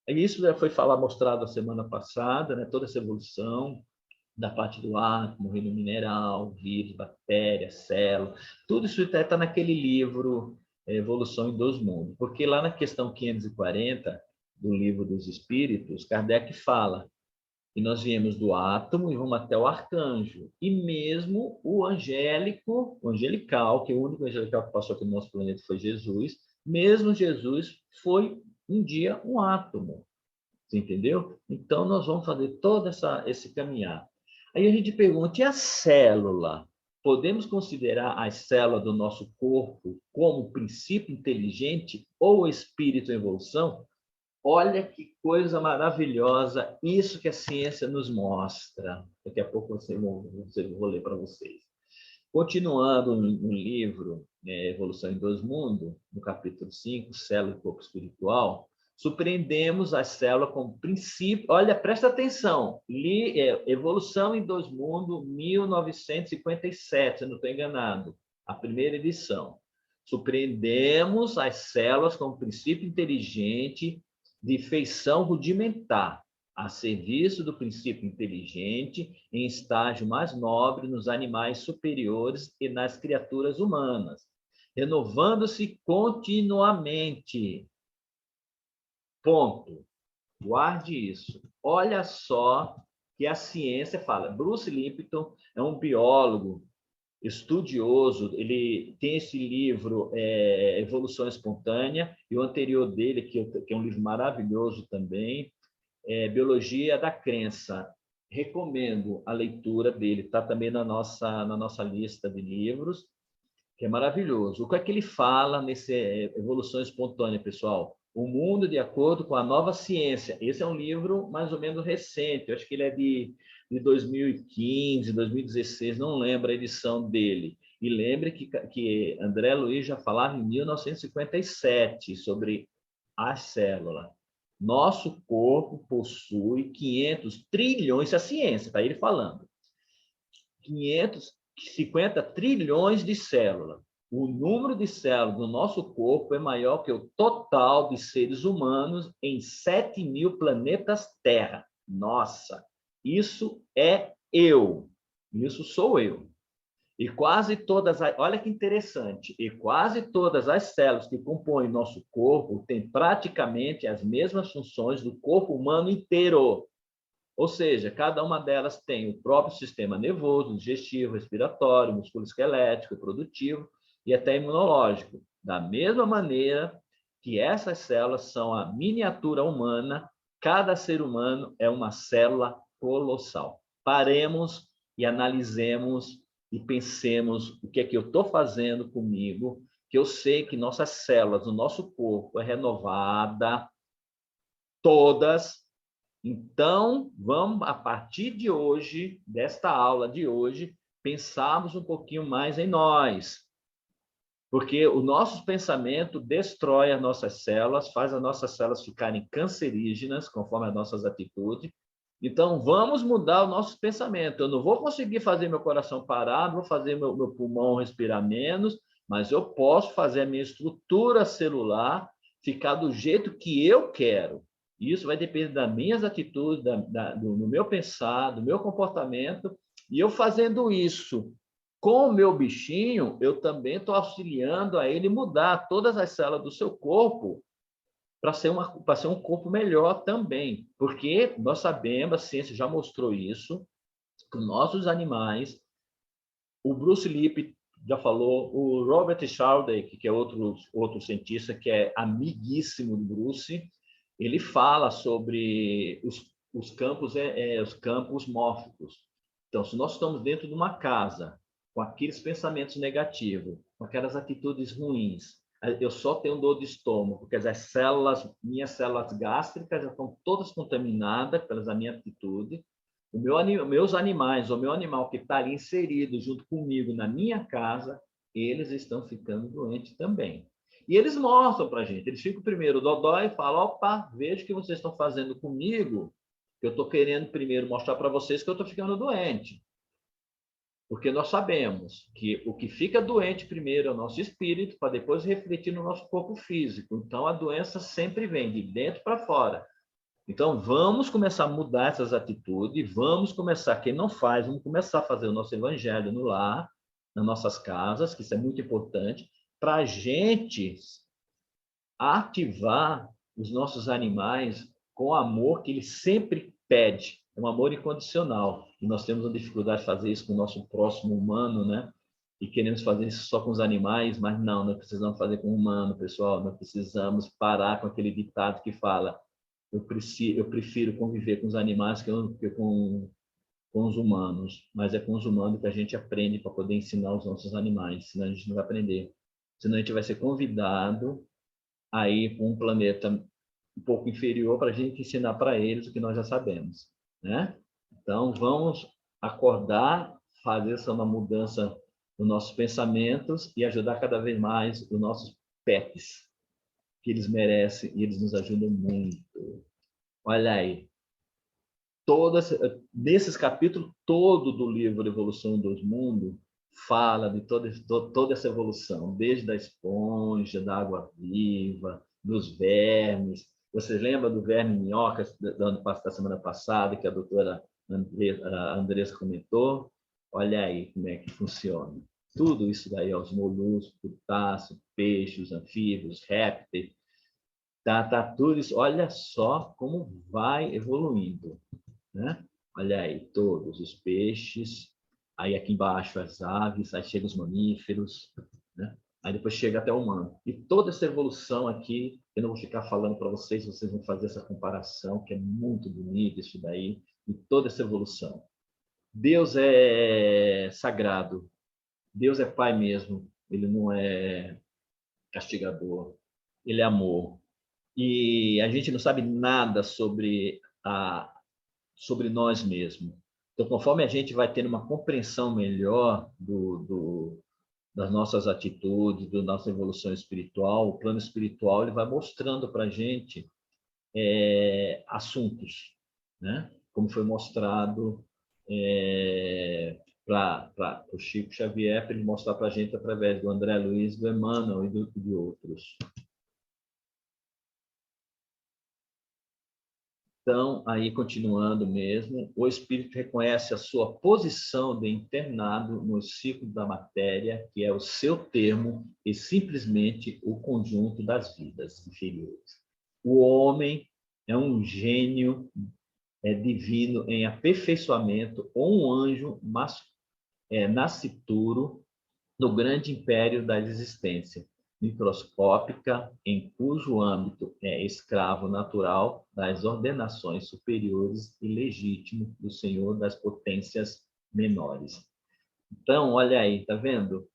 Isso já foi mostrado a semana passada, né? Toda essa evolução da parte do átomo, reino mineral, vírus, bactéria, célula, tudo isso está naquele livro Evolução em Dois Mundos, porque lá na questão 540 do Livro dos Espíritos, Kardec fala que nós viemos do átomo e vamos até o arcanjo, e mesmo o angélico, o angelical, que o único angelical que passou aqui no nosso planeta foi Jesus, mesmo Jesus foi um dia um átomo. Você entendeu? Então, nós vamos fazer todo esse caminhar. Aí a gente pergunta, e a célula? Podemos considerar a célula do nosso corpo como princípio inteligente ou espírito em evolução? Olha que coisa maravilhosa, isso que a ciência nos mostra. Daqui a pouco eu vou ler para vocês. Continuando no livro Evolução em Dois Mundos, no capítulo 5, Célula e Corpo Espiritual, surpreendemos a célula como princípio. Olha, presta atenção. Evolução em Dois Mundos, 1957, se não estou enganado, a primeira edição. Surpreendemos as células como princípio inteligente de feição rudimentar, a serviço do princípio inteligente, em estágio mais nobre nos animais superiores e nas criaturas humanas, renovando-se continuamente. Ponto. Guarde isso. Olha só que a ciência fala. Bruce Lipton é um biólogo estudioso, ele tem esse livro Evolução Espontânea, e o anterior dele, que é um livro maravilhoso também, Biologia da Crença. Recomendo a leitura dele, está também na nossa lista de livros, que é maravilhoso. O que é que ele fala nesse Evolução Espontânea, pessoal? O mundo de acordo com a nova ciência. Esse é um livro mais ou menos recente, eu acho que ele é de 2015, 2016, não lembro a edição dele. E lembre que André Luiz já falava em 1957 sobre a célula. Nosso corpo possui 500 trilhões, isso é a ciência, está ele falando, 550 trilhões de células. O número de células do nosso corpo é maior que o total de seres humanos em 7.000 planetas Terra. Nossa, isso é eu. Isso sou eu. E quase todas, olha que interessante, e quase todas as células que compõem nosso corpo têm praticamente as mesmas funções do corpo humano inteiro. Ou seja, cada uma delas tem o próprio sistema nervoso, digestivo, respiratório, musculoesquelético, produtivo e até imunológico. Da mesma maneira que essas células são a miniatura humana, cada ser humano é uma célula colossal. Paremos e analisemos e pensemos o que é que eu estou fazendo comigo, que eu sei que nossas células, o nosso corpo é renovada, todas. Então, vamos, a partir de hoje, desta aula de hoje, pensarmos um pouquinho mais em nós. Porque o nosso pensamento destrói as nossas células, faz as nossas células ficarem cancerígenas, conforme as nossas atitudes. Então, vamos mudar o nosso pensamento. Eu não vou conseguir fazer meu coração parar, não vou fazer meu pulmão respirar menos, mas eu posso fazer a minha estrutura celular ficar do jeito que eu quero. Isso vai depender das minhas atitudes, do meu pensar, do meu comportamento. E eu fazendo isso com o meu bichinho, eu também estou auxiliando a ele mudar todas as células do seu corpo para ser um corpo melhor também. Porque nós sabemos, a ciência já mostrou isso, que os nossos animais, o Bruce Lipton já falou, o Robert Sharday, que é outro cientista que é amiguíssimo do Bruce, ele fala sobre os campos mórficos. Então, se nós estamos dentro de uma casa com aqueles pensamentos negativos, com aquelas atitudes ruins, eu só tenho dor de estômago, porque minhas células gástricas já estão todas contaminadas pela minha atitude. Meus animais, o meu animal que está ali inserido junto comigo na minha casa, eles estão ficando doentes também. E eles mostram para a gente, eles ficam primeiro dodói e falam, opa, veja o que vocês estão fazendo comigo, que eu estou querendo primeiro mostrar para vocês que eu estou ficando doente. Porque nós sabemos que o que fica doente primeiro é o nosso espírito, para depois refletir no nosso corpo físico. Então, a doença sempre vem de dentro para fora. Então, vamos começar a mudar essas atitudes, vamos começar, quem não faz, vamos começar a fazer o nosso evangelho no lar, nas nossas casas, que isso é muito importante, para a gente ativar os nossos animais com o amor que ele sempre pede, um amor incondicional. E nós temos uma dificuldade de fazer isso com o nosso próximo humano, né? E queremos fazer isso só com os animais, mas não, nós precisamos fazer com o humano, pessoal. Nós precisamos parar com aquele ditado que fala: eu prefiro conviver com os animais que com os humanos. Mas é com os humanos que a gente aprende para poder ensinar os nossos animais, senão a gente não vai aprender. Senão a gente vai ser convidado a ir para um planeta um pouco inferior para a gente ensinar para eles o que nós já sabemos, né? Então, vamos acordar, fazer essa uma mudança nos nossos pensamentos e ajudar cada vez mais os nossos pets, que eles merecem e eles nos ajudam muito. Olha aí, nesses capítulos todo do livro Evolução dos Mundos fala de toda essa evolução, desde a esponja, da água viva, dos vermes. Vocês lembram do verme minhoca da semana passada, que a doutora Andressa comentou? Olha aí como é que funciona. Tudo isso daí, os moluscos, crustáceos, peixes, anfíbios, répteis, tá tudo isso. Olha só como vai evoluindo, né? Olha aí, todos os peixes, aí aqui embaixo as aves, aí chega os mamíferos, né? Aí depois chega até o humano. E toda essa evolução aqui, eu não vou ficar falando para vocês, vocês vão fazer essa comparação, que é muito bonito isso daí, e toda essa evolução. Deus é sagrado, Deus é Pai mesmo, ele não é castigador, ele é amor. E a gente não sabe nada sobre nós mesmos. Então, conforme a gente vai tendo uma compreensão melhor das nossas atitudes, da nossa evolução espiritual, o plano espiritual ele vai mostrando para a gente assuntos, né? Como foi mostrado para o Chico Xavier, para ele mostrar para a gente através do André Luiz, do Emmanuel e de outros. Então, aí continuando mesmo, o espírito reconhece a sua posição de internado no ciclo da matéria, que é o seu termo e simplesmente o conjunto das vidas inferiores. O homem é um gênio divino em aperfeiçoamento ou um anjo nascituro no grande império da existência microscópica, em cujo âmbito é escravo natural das ordenações superiores e legítimo do Senhor das potências menores. Então, olha aí, tá vendo?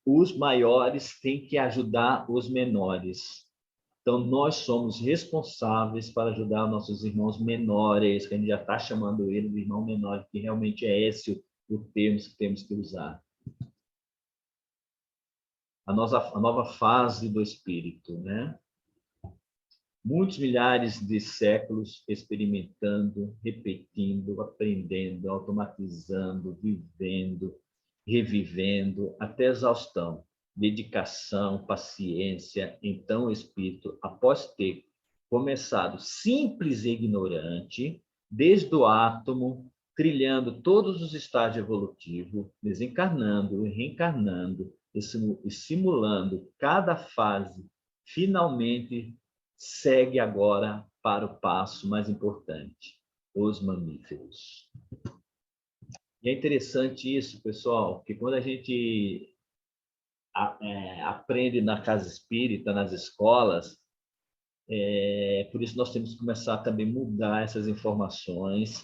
Os maiores têm que ajudar os menores. Então, nós somos responsáveis para ajudar nossos irmãos menores, que a gente já está chamando ele de irmão menor, que realmente é esse o termo que temos que usar. A nova fase do espírito, né? Muitos milhares de séculos experimentando, repetindo, aprendendo, automatizando, vivendo, revivendo, até exaustão, dedicação, paciência. Então, o espírito, após ter começado simples e ignorante, desde o átomo, trilhando todos os estágios evolutivos, desencarnando e reencarnando, e simulando cada fase, finalmente segue agora para o passo mais importante, os mamíferos. E é interessante isso, pessoal, que quando a gente aprende na casa espírita, nas escolas, por isso nós temos que começar também a mudar essas informações,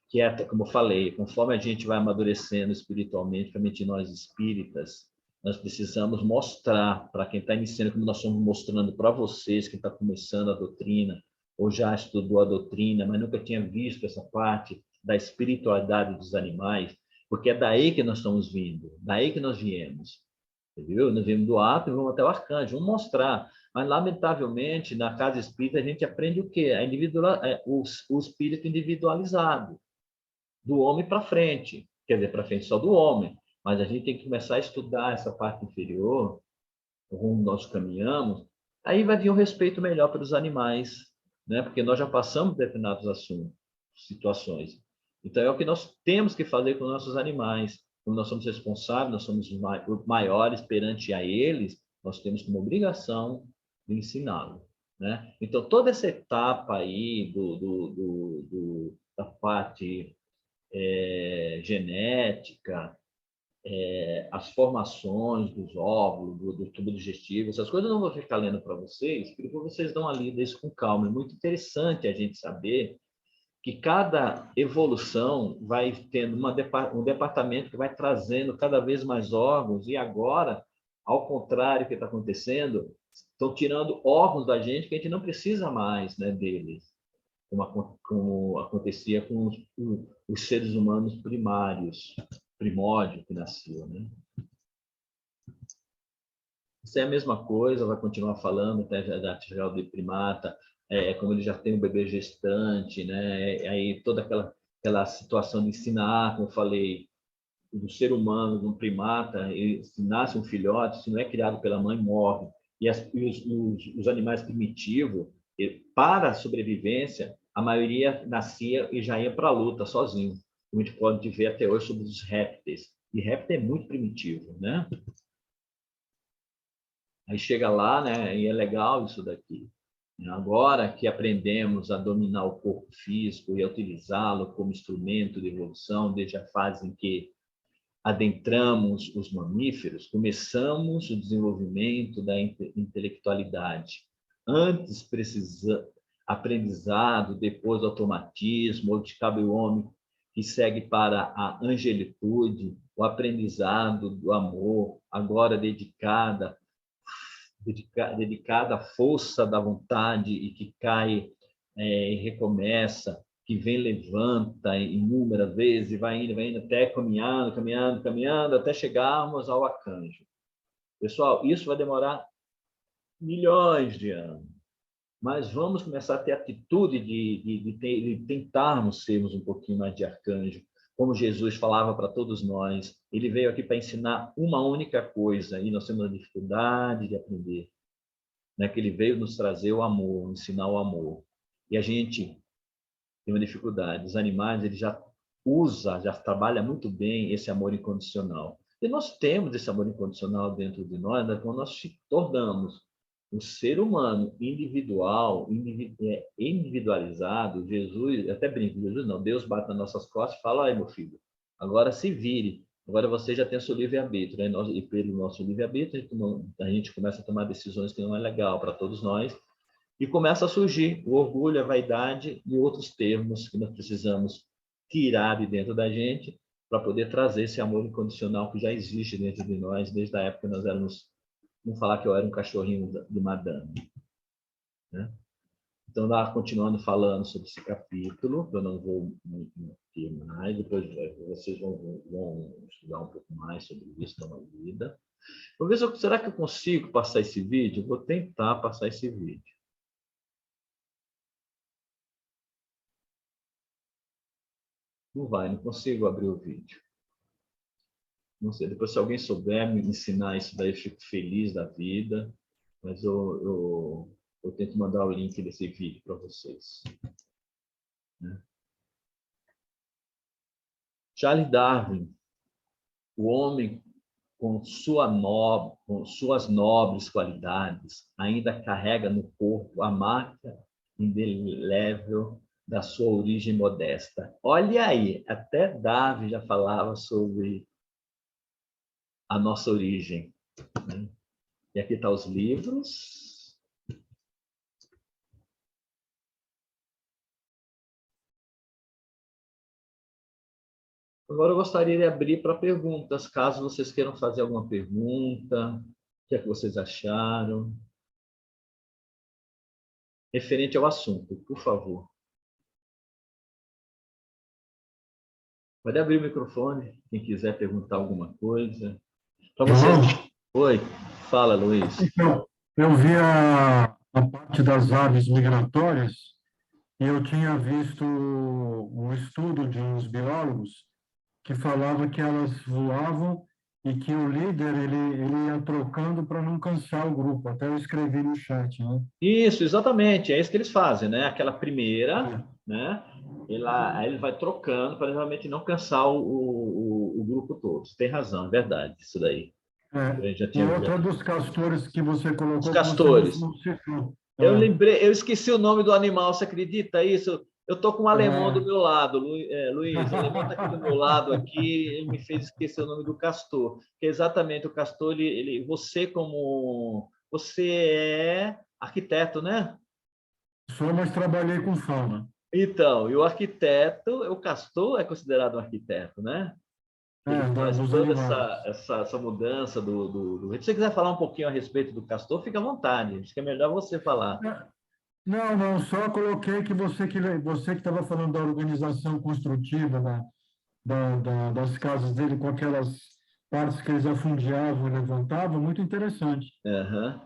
que é, como eu falei, conforme a gente vai amadurecendo espiritualmente, principalmente nós espíritas, Nós precisamos mostrar para quem está iniciando, como nós estamos mostrando para vocês, que está começando a doutrina, ou já estudou a doutrina, mas nunca tinha visto essa parte da espiritualidade dos animais, porque é daí que nós estamos vindo, daí que nós viemos. Entendeu? Nós viemos do átomo e vamos até o arcanjo, vamos mostrar. Mas, lamentavelmente, na casa espírita, a gente aprende o quê? O espírito individualizado, do homem para frente. Quer dizer, para frente só do homem. Mas a gente tem que começar a estudar essa parte inferior, rumo nós caminhamos, aí vai vir um respeito melhor pelos animais, né? Porque nós já passamos determinados assuntos, situações. Então, é o que nós temos que fazer com nossos animais. Como nós somos responsáveis, nós somos maiores perante a eles, nós temos como obrigação de ensiná-lo. Né? Então, toda essa etapa aí da parte genética, as formações dos óvulos, do tubo digestivo, essas coisas eu não vou ficar lendo para vocês, porque vocês dão a lida isso com calma. É muito interessante a gente saber que cada evolução vai tendo um departamento que vai trazendo cada vez mais órgãos, e agora, ao contrário do que está acontecendo, estão tirando órgãos da gente que a gente não precisa mais, né, deles, como acontecia com os seres humanos primários, primórdio que nasceu, né? Isso é a mesma coisa, vai continuar falando até da atividade de primata, como ele já tem um bebê gestante, né? Aí toda aquela situação de ensinar, como eu falei, do ser humano, de um primata, se nasce um filhote, se não é criado pela mãe, morre. E os animais primitivos, para a sobrevivência, a maioria nascia e já ia para a luta sozinho. Como a gente pode ver até hoje sobre os répteis. E réptil é muito primitivo, né? Aí chega lá, né? E é legal isso daqui. Agora que aprendemos a dominar o corpo físico e a utilizá-lo como instrumento de evolução, desde a fase em que adentramos os mamíferos, começamos o desenvolvimento da intelectualidade. Antes precisa aprendizado, depois automatismo, onde cabe o homem que segue para a angelitude, o aprendizado do amor, agora dedicada à força da vontade e que cai e recomeça, que vem, levanta inúmeras vezes e vai indo até caminhando, caminhando, caminhando, até chegarmos ao arcanjo. Pessoal, isso vai demorar milhões de anos, mas vamos começar a ter atitude de tentarmos sermos um pouquinho mais de arcanjo, como Jesus falava para todos nós. Ele veio aqui para ensinar uma única coisa, e nós temos a dificuldade de aprender, né? Que ele veio nos trazer o amor, ensinar o amor. E a gente tem uma dificuldade. Os animais, ele já trabalha muito bem esse amor incondicional. E nós temos esse amor incondicional dentro de nós, né, quando nós nos tornamos um ser humano individual, individualizado. Jesus, eu até brinco, Jesus não, Deus bate nas nossas costas e fala: ai, meu filho, agora se vire, agora você já tem o seu livre-arbítrio, né? E pelo nosso livre-arbítrio, a gente começa a tomar decisões que não é legal para todos nós, e começa a surgir o orgulho, a vaidade e outros termos que nós precisamos tirar de dentro da gente para poder trazer esse amor incondicional que já existe dentro de nós desde a época que nós éramos, vamos falar que eu era um cachorrinho de madame, né? Então, lá, continuando falando sobre esse capítulo, eu não vou aqui mais, depois vocês vão estudar um pouco mais sobre isso na vida. Vou ver será que eu consigo passar esse vídeo? Vou tentar passar esse vídeo. Não vai, não consigo abrir o vídeo. Não sei, depois se alguém souber me ensinar isso daí, eu fico feliz da vida, mas eu tento mandar o link desse vídeo para vocês, né? Charles Darwin, o homem com suas nobres qualidades, ainda carrega no corpo a marca indelével da sua origem modesta. Olha aí, até Darwin já falava sobre a nossa origem, né? E aqui estão os livros. Agora eu gostaria de abrir para perguntas, caso vocês queiram fazer alguma pergunta, o que é que vocês acharam, referente ao assunto, por favor. Pode abrir o microfone, quem quiser perguntar alguma coisa. Para vocês. João, Oi, fala, Luiz. eu vi a parte das aves migratórias e eu tinha visto um estudo de uns biólogos que falava que elas voavam e que o líder ele ia trocando para não cansar o grupo. Até eu escrevi no chat, né? Isso, exatamente, é isso que eles fazem, né? Aquela primeira, É, né? Aí ele vai trocando para realmente não cansar o grupo todo. Você tem razão, é verdade, isso daí. é. Eu já E tinha outra visto. dos castores que você Os colocou, que você não, castores. não citou. Eu lembrei, eu esqueci o nome do animal, você acredita isso? Eu tô com um alemão do É. meu lado, Luiz. O alemão está aqui do meu lado, aqui, ele me fez esquecer o nome do castor. Que é exatamente o castor, você é arquiteto, né? Só, mas trabalhei com fauna. Então, e o arquiteto, o castor é considerado um arquiteto, né? Ele faz Dos toda animais. essa mudança Se você quiser falar um pouquinho a respeito do castor, fica à vontade. Acho que é melhor você falar. Não, não, só coloquei que você que estava falando da organização construtiva das casas dele, com aquelas partes que eles afundiavam e levantavam, muito interessante. Aham,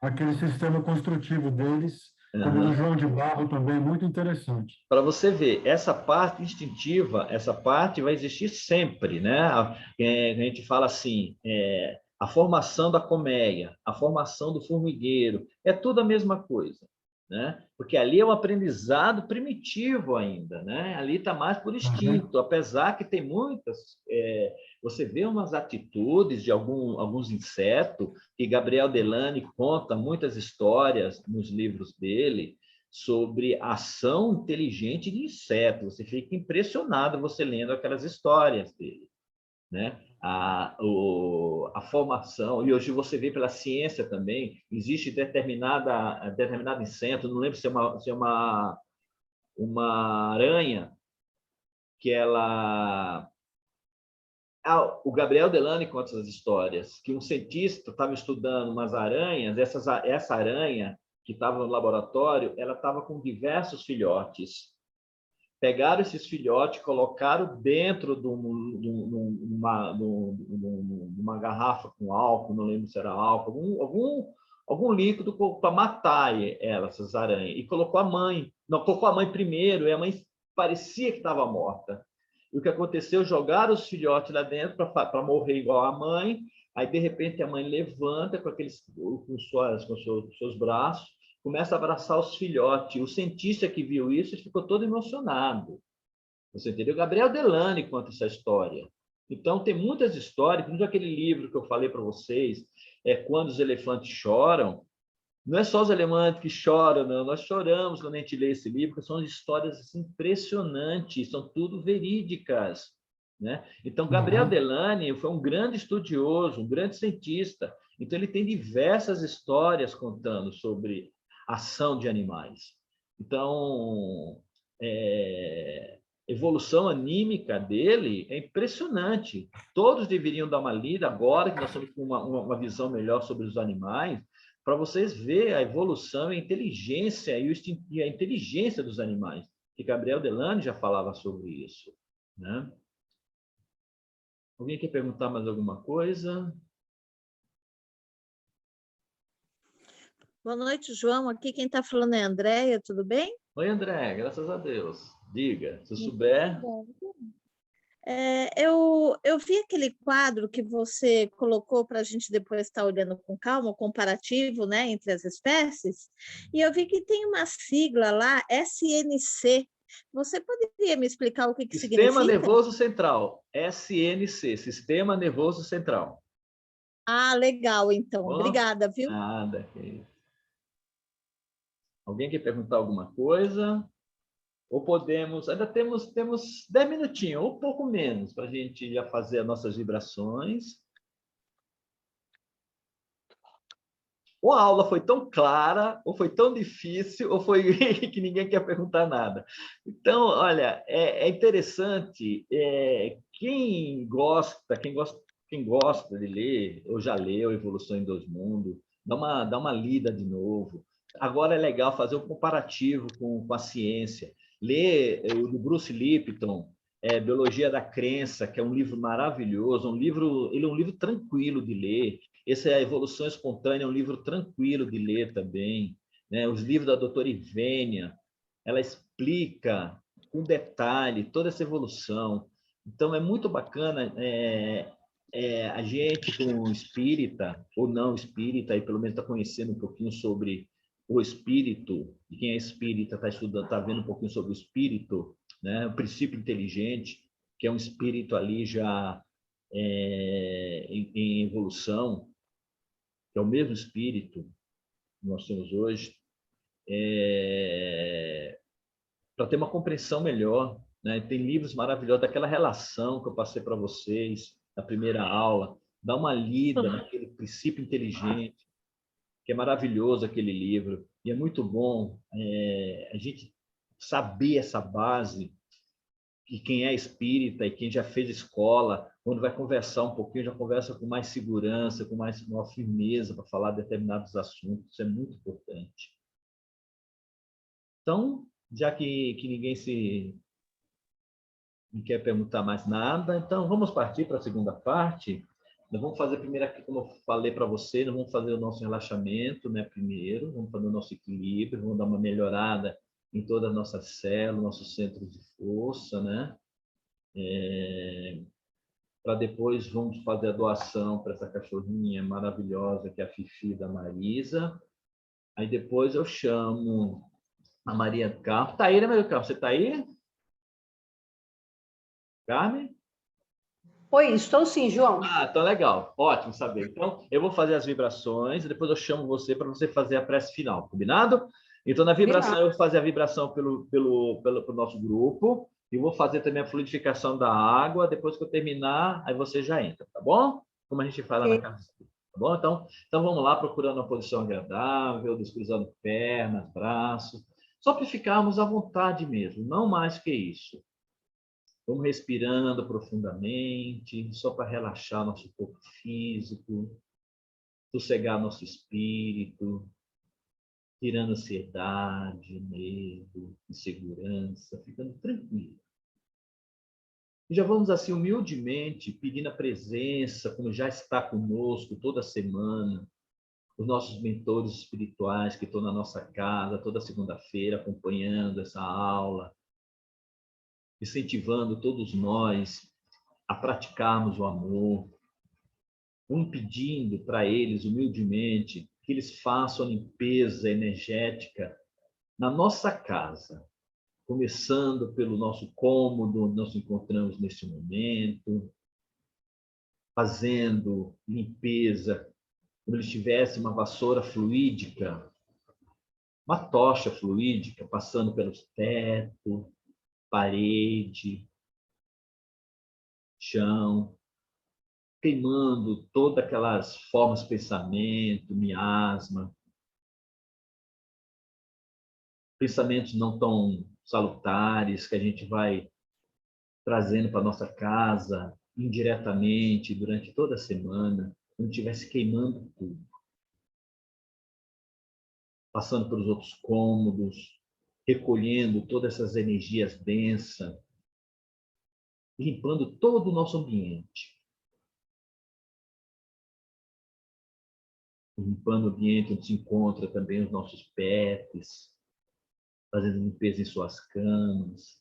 Aquele sistema construtivo deles, como o do aham. João de Barro também, muito interessante. Para você ver, essa parte instintiva, essa parte vai existir sempre, né? A gente fala assim, a formação da colmeia, a formação do formigueiro, é tudo a mesma coisa, né? Porque ali é um aprendizado primitivo ainda, né? Ali está mais por Uhum. instinto, apesar que tem você vê umas atitudes de alguns insetos, que Gabriel Delany conta muitas histórias nos livros dele, sobre ação inteligente de insetos. Você fica impressionado você lendo aquelas histórias dele, né? A formação, e hoje você vê pela ciência também, existe determinado inseto, não lembro se é uma aranha, que ela. O Gabriel Delany conta essas histórias, que um cientista estava estudando umas aranhas, essa aranha que estava no laboratório, ela estava com diversos filhotes. Pegaram esses filhotes, colocaram dentro de uma garrafa com álcool, não lembro se era álcool, algum líquido para matar essas aranhas. E colocou a mãe. Não, colocou a mãe primeiro, e a mãe parecia que estava morta. E o que aconteceu? Jogaram os filhotes lá dentro para morrer igual a mãe. Aí, de repente, a mãe levanta com seus braços, começa a abraçar os filhotes. O cientista que viu isso ficou todo emocionado. Você entendeu? Gabriel Delany conta essa história. Então, tem muitas histórias, como aquele livro que eu falei para vocês, Quando os Elefantes Choram. Não é só os elefantes que choram, não. Nós choramos quando a gente lê esse livro, porque são histórias assim, impressionantes, são tudo verídicas. Né? Então, Gabriel Uhum. Delany foi um grande estudioso, um grande cientista. Então, ele tem diversas histórias contando sobre a ação de animais. Então, evolução anímica dele é impressionante. Todos deveriam dar uma lida agora que nós estamos com uma visão melhor sobre os animais, para vocês verem a evolução, e a inteligência dos animais. Que Gabriel Delany já falava sobre isso. Né? Alguém quer perguntar mais alguma coisa? Boa noite, João. Aqui quem está falando é a Andréia, tudo bem? Oi, André, graças a Deus. Diga, se Muito souber. bom. Eu vi aquele quadro que você colocou para a gente depois estar olhando com calma, o comparativo, né, entre as espécies, e eu vi que tem uma sigla lá, SNC. Você poderia me explicar o que Sistema significa? Nervoso Central, SNC, Sistema Nervoso Central. Ah, legal, então. Bom? Obrigada, viu? Nada. Alguém quer perguntar alguma coisa? Ou podemos, ainda temos 10 minutinhos, ou um pouco menos, para a gente já fazer as nossas vibrações. ou a aula foi tão clara, ou foi tão difícil, ou foi que ninguém quer perguntar nada. Então, olha, é interessante, quem gosta de ler, ou já leu Evolução em Dois Mundos, dá uma lida de novo. Agora é legal fazer um comparativo com a ciência. Ler o do Bruce Lipton, Biologia da Crença, que é um livro maravilhoso, ele é um livro tranquilo de ler. Esse é a Evolução Espontânea, é um livro tranquilo de ler também, né? Os livros da doutora Ivênia, ela explica com detalhe toda essa evolução. Então, é muito bacana a gente, como espírita, ou não espírita, e pelo menos está conhecendo um pouquinho sobre o espírito, e quem é espírita está estudando, está vendo um pouquinho sobre o espírito, né? O princípio inteligente, que é um espírito ali já em evolução, que é o mesmo espírito que nós temos hoje, para ter uma compreensão melhor, né? Tem livros maravilhosos daquela relação que eu passei para vocês na primeira aula. Dá uma lida naquele princípio inteligente, que é maravilhoso aquele livro. E é muito bom a gente saber essa base, que quem é espírita e quem já fez escola, quando vai conversar um pouquinho, já conversa com mais segurança, com mais uma firmeza para falar de determinados assuntos. Isso é muito importante. Então, já que ninguém não quer perguntar mais nada, então vamos partir para a segunda parte. Nós vamos fazer primeiro aqui, como eu falei para você, nós vamos fazer o nosso relaxamento, né? Primeiro, vamos fazer o nosso equilíbrio, vamos dar uma melhorada em todas as nossas células, nossos centros de força, né? Para depois vamos fazer a doação para essa cachorrinha maravilhosa que é a Fifi da Marisa. Aí depois eu chamo a Maria do Carmo. Tá aí, né, Maria do Carmo? Você tá aí? Carmen? Oi, estou sim, João. Ah, então legal. Ótimo saber. Então, eu vou fazer as vibrações e depois eu chamo você para você fazer a prece final, combinado? Então, na vibração, eu vou fazer a vibração pelo nosso grupo e vou fazer também a fluidificação da água. Depois que eu terminar, aí você já entra, tá bom? Como a gente fala na casa. Tá bom? Então vamos lá, procurando uma posição agradável, descruzando pernas, braços, só para ficarmos à vontade mesmo, não mais que isso. Vamos respirando profundamente, só para relaxar nosso corpo físico, sossegar nosso espírito, tirando ansiedade, medo, insegurança, ficando tranquilo. E já vamos assim humildemente pedindo a presença, como já está conosco toda semana, os nossos mentores espirituais que estão na nossa casa toda segunda-feira acompanhando essa aula, incentivando todos nós a praticarmos o amor, pedindo para eles humildemente que eles façam a limpeza energética na nossa casa, começando pelo nosso cômodo onde nós nos encontramos neste momento, fazendo limpeza como se tivesse uma vassoura fluídica, uma tocha fluídica passando pelos teto, parede, chão, queimando todas aquelas formas de pensamento, miasma, pensamentos não tão salutares que a gente vai trazendo para nossa casa indiretamente durante toda a semana, como se estivesse queimando tudo, passando pelos outros cômodos, recolhendo todas essas energias densas, limpando todo o nosso ambiente. Limpando o ambiente onde se encontra também os nossos pets, fazendo limpeza em suas camas.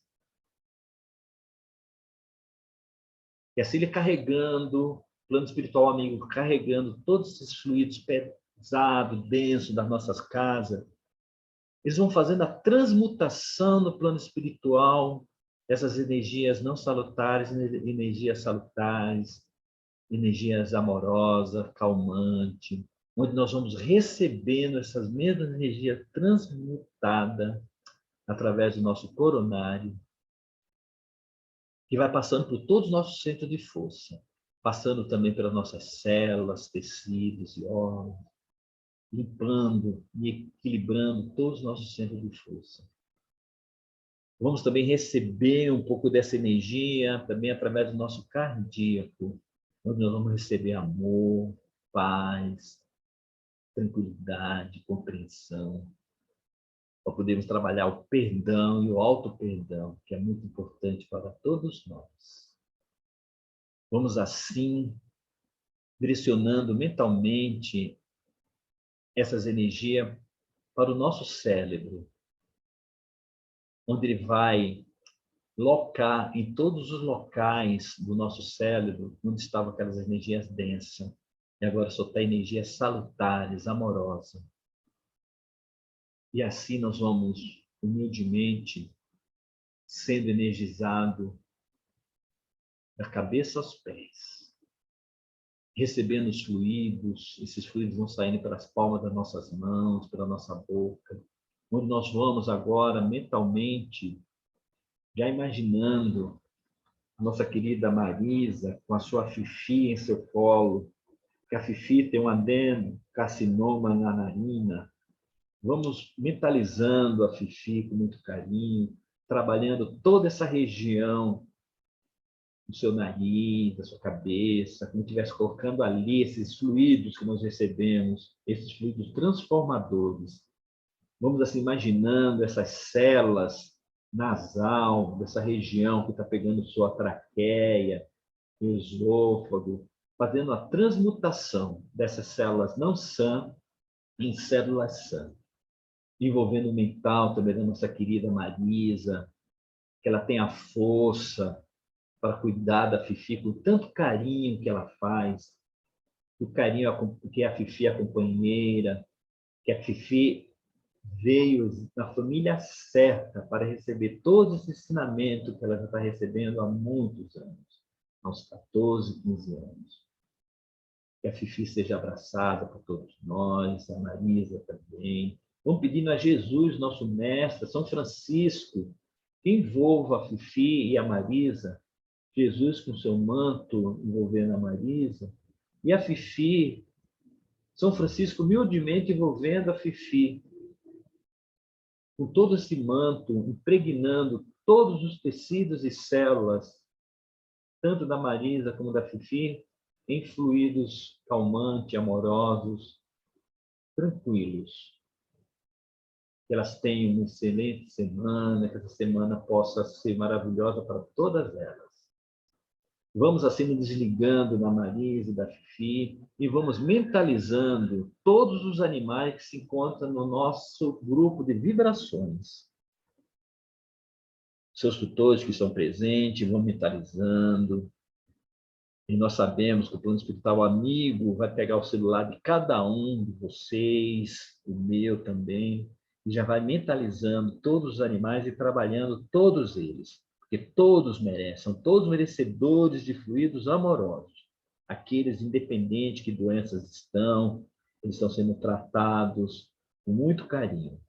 E assim ele carregando, plano espiritual amigo, carregando todos esses fluidos pesados, densos das nossas casas. Eles vão fazendo a transmutação no plano espiritual dessas energias não salutares, energias salutares, energias amorosas, calmantes, onde nós vamos recebendo essas mesmas energias transmutadas através do nosso coronário, que vai passando por todos os nossos centros de força, passando também pelas nossas células, tecidos e órgãos, limpando e equilibrando todos os nossos centros de força. Vamos também receber um pouco dessa energia também através do nosso cardíaco, onde nós vamos receber amor, paz, tranquilidade, compreensão, para podermos trabalhar o perdão e o auto-perdão, que é muito importante para todos nós. Vamos assim direcionando mentalmente essas energias para o nosso cérebro, onde ele vai locar em todos os locais do nosso cérebro onde estavam aquelas energias densas. E agora só está energias salutares, amorosas. E assim nós vamos, humildemente, sendo energizado da cabeça aos pés, recebendo os fluidos. Esses fluidos vão saindo pelas palmas das nossas mãos, pela nossa boca, onde nós vamos agora, mentalmente, já imaginando a nossa querida Marisa com a sua Fifi em seu colo, que a Fifi tem um adenocarcinoma na narina. Vamos mentalizando a Fifi com muito carinho, trabalhando toda essa região do seu nariz, da sua cabeça, como se estivesse colocando ali esses fluidos que nós recebemos, esses fluidos transformadores. Vamos assim imaginando essas células nasal, dessa região que está pegando sua traqueia, esôfago, fazendo a transmutação dessas células não sã em células sã, envolvendo o mental também da nossa querida Marisa, que ela tem a força para cuidar da Fifi com tanto carinho que ela faz, o carinho que a Fifi é a companheira, que a Fifi veio na família certa para receber todo esse ensinamento que ela já está recebendo há muitos anos, aos 14, 15 anos. Que a Fifi seja abraçada por todos nós, a Marisa também. Vamos pedindo a Jesus, nosso mestre, São Francisco, que envolva a Fifi e a Marisa, Jesus com seu manto envolvendo a Marisa, e a Fifi, São Francisco humildemente envolvendo a Fifi, com todo esse manto, impregnando todos os tecidos e células, tanto da Marisa como da Fifi, em fluidos calmantes, amorosos, tranquilos. Que elas tenham uma excelente semana, que essa semana possa ser maravilhosa para todas elas. Vamos assim nos desligando da Marisa e da Fifi e vamos mentalizando todos os animais que se encontram no nosso grupo de vibrações. Seus tutores que estão presentes, vão mentalizando. E nós sabemos que o plano espiritual amigo vai pegar o celular de cada um de vocês, o meu também, e já vai mentalizando todos os animais e trabalhando todos eles, porque todos merecem, são todos merecedores de fluidos amorosos. Aqueles independentes que doenças estão, eles estão sendo tratados com muito carinho.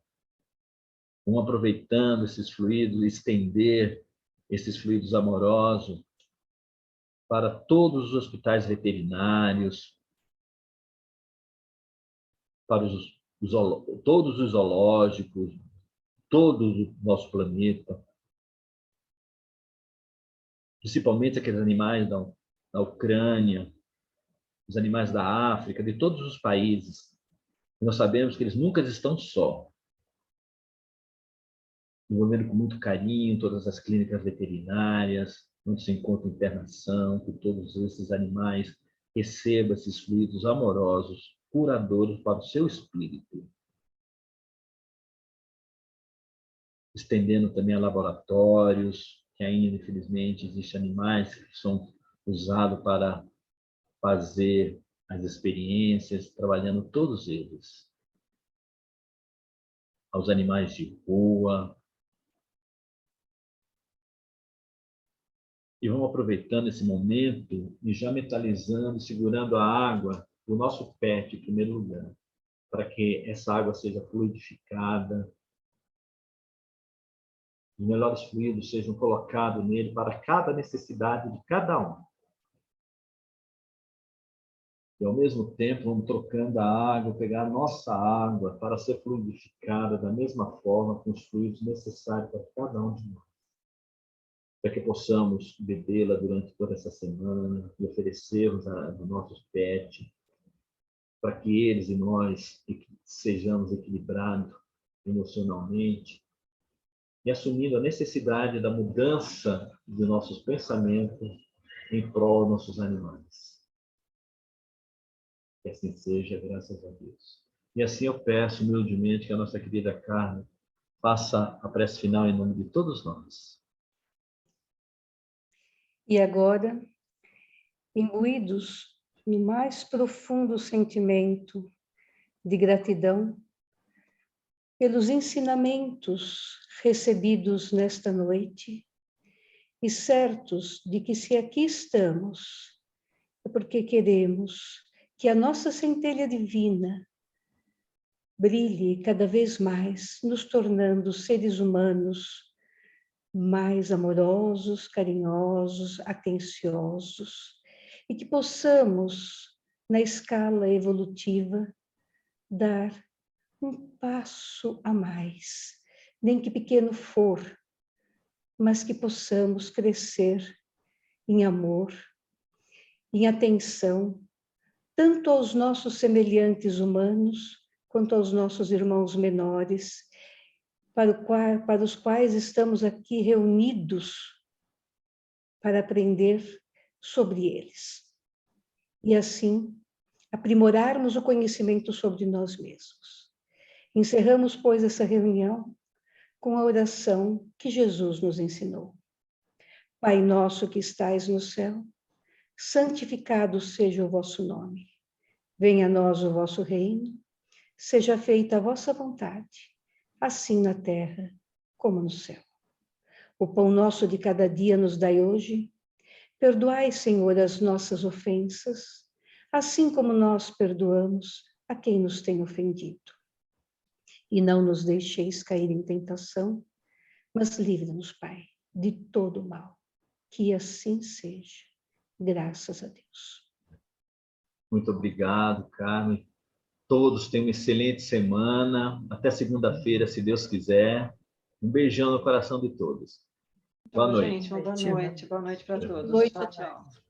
Vamos aproveitando esses fluidos, estender esses fluidos amorosos para todos os hospitais veterinários, para todos os zoológicos, todo o nosso planeta, principalmente aqueles animais da Ucrânia, os animais da África, de todos os países. Nós sabemos que eles nunca estão só, envolvendo com muito carinho todas as clínicas veterinárias, onde se encontra internação, que todos esses animais recebam esses fluidos amorosos, curadores para o seu espírito. Estendendo também a laboratórios, que ainda, infelizmente, existem animais que são usados para fazer as experiências, trabalhando todos eles. Aos animais de rua. E vamos aproveitando esse momento e já mentalizando, segurando a água do nosso pet, em primeiro lugar, para que essa água seja fluidificada, os melhores fluidos sejam colocados nele para cada necessidade de cada um. E, ao mesmo tempo, vamos trocando a água, pegar a nossa água para ser fluidificada da mesma forma com os fluidos necessários para cada um de nós. Para que possamos bebê-la durante toda essa semana e oferecermos aos nossos pets, para que eles e nós sejamos equilibrados emocionalmente e assumindo a necessidade da mudança de nossos pensamentos em prol dos nossos animais. Que assim seja, graças a Deus. E assim eu peço humildemente que a nossa querida Carmen faça a prece final em nome de todos nós. E agora, imbuídos no mais profundo sentimento de gratidão pelos ensinamentos recebidos nesta noite e certos de que se aqui estamos é porque queremos que a nossa centelha divina brilhe cada vez mais, nos tornando seres humanos mais amorosos, carinhosos, atenciosos, e que possamos, na escala evolutiva, dar um passo a mais, nem que pequeno for, mas que possamos crescer em amor, em atenção, tanto aos nossos semelhantes humanos, quanto aos nossos irmãos menores, para os quais estamos aqui reunidos para aprender sobre eles. E assim, aprimorarmos o conhecimento sobre nós mesmos. Encerramos, pois, essa reunião com a oração que Jesus nos ensinou. Pai nosso que estais no céu, santificado seja o vosso nome. Venha a nós o vosso reino, seja feita a vossa vontade, assim na terra como no céu. O pão nosso de cada dia nos dai hoje. Perdoai, Senhor, as nossas ofensas, assim como nós perdoamos a quem nos tem ofendido. E não nos deixeis cair em tentação, mas livra-nos, Pai, de todo mal. Que assim seja. Graças a Deus. Muito obrigado, Carmen. Todos tenham uma excelente semana. Até segunda-feira, se Deus quiser. Um beijão no coração de todos. Boa noite. Gente, uma boa noite. Boa noite para todos. Boa noite. Tchau, tchau.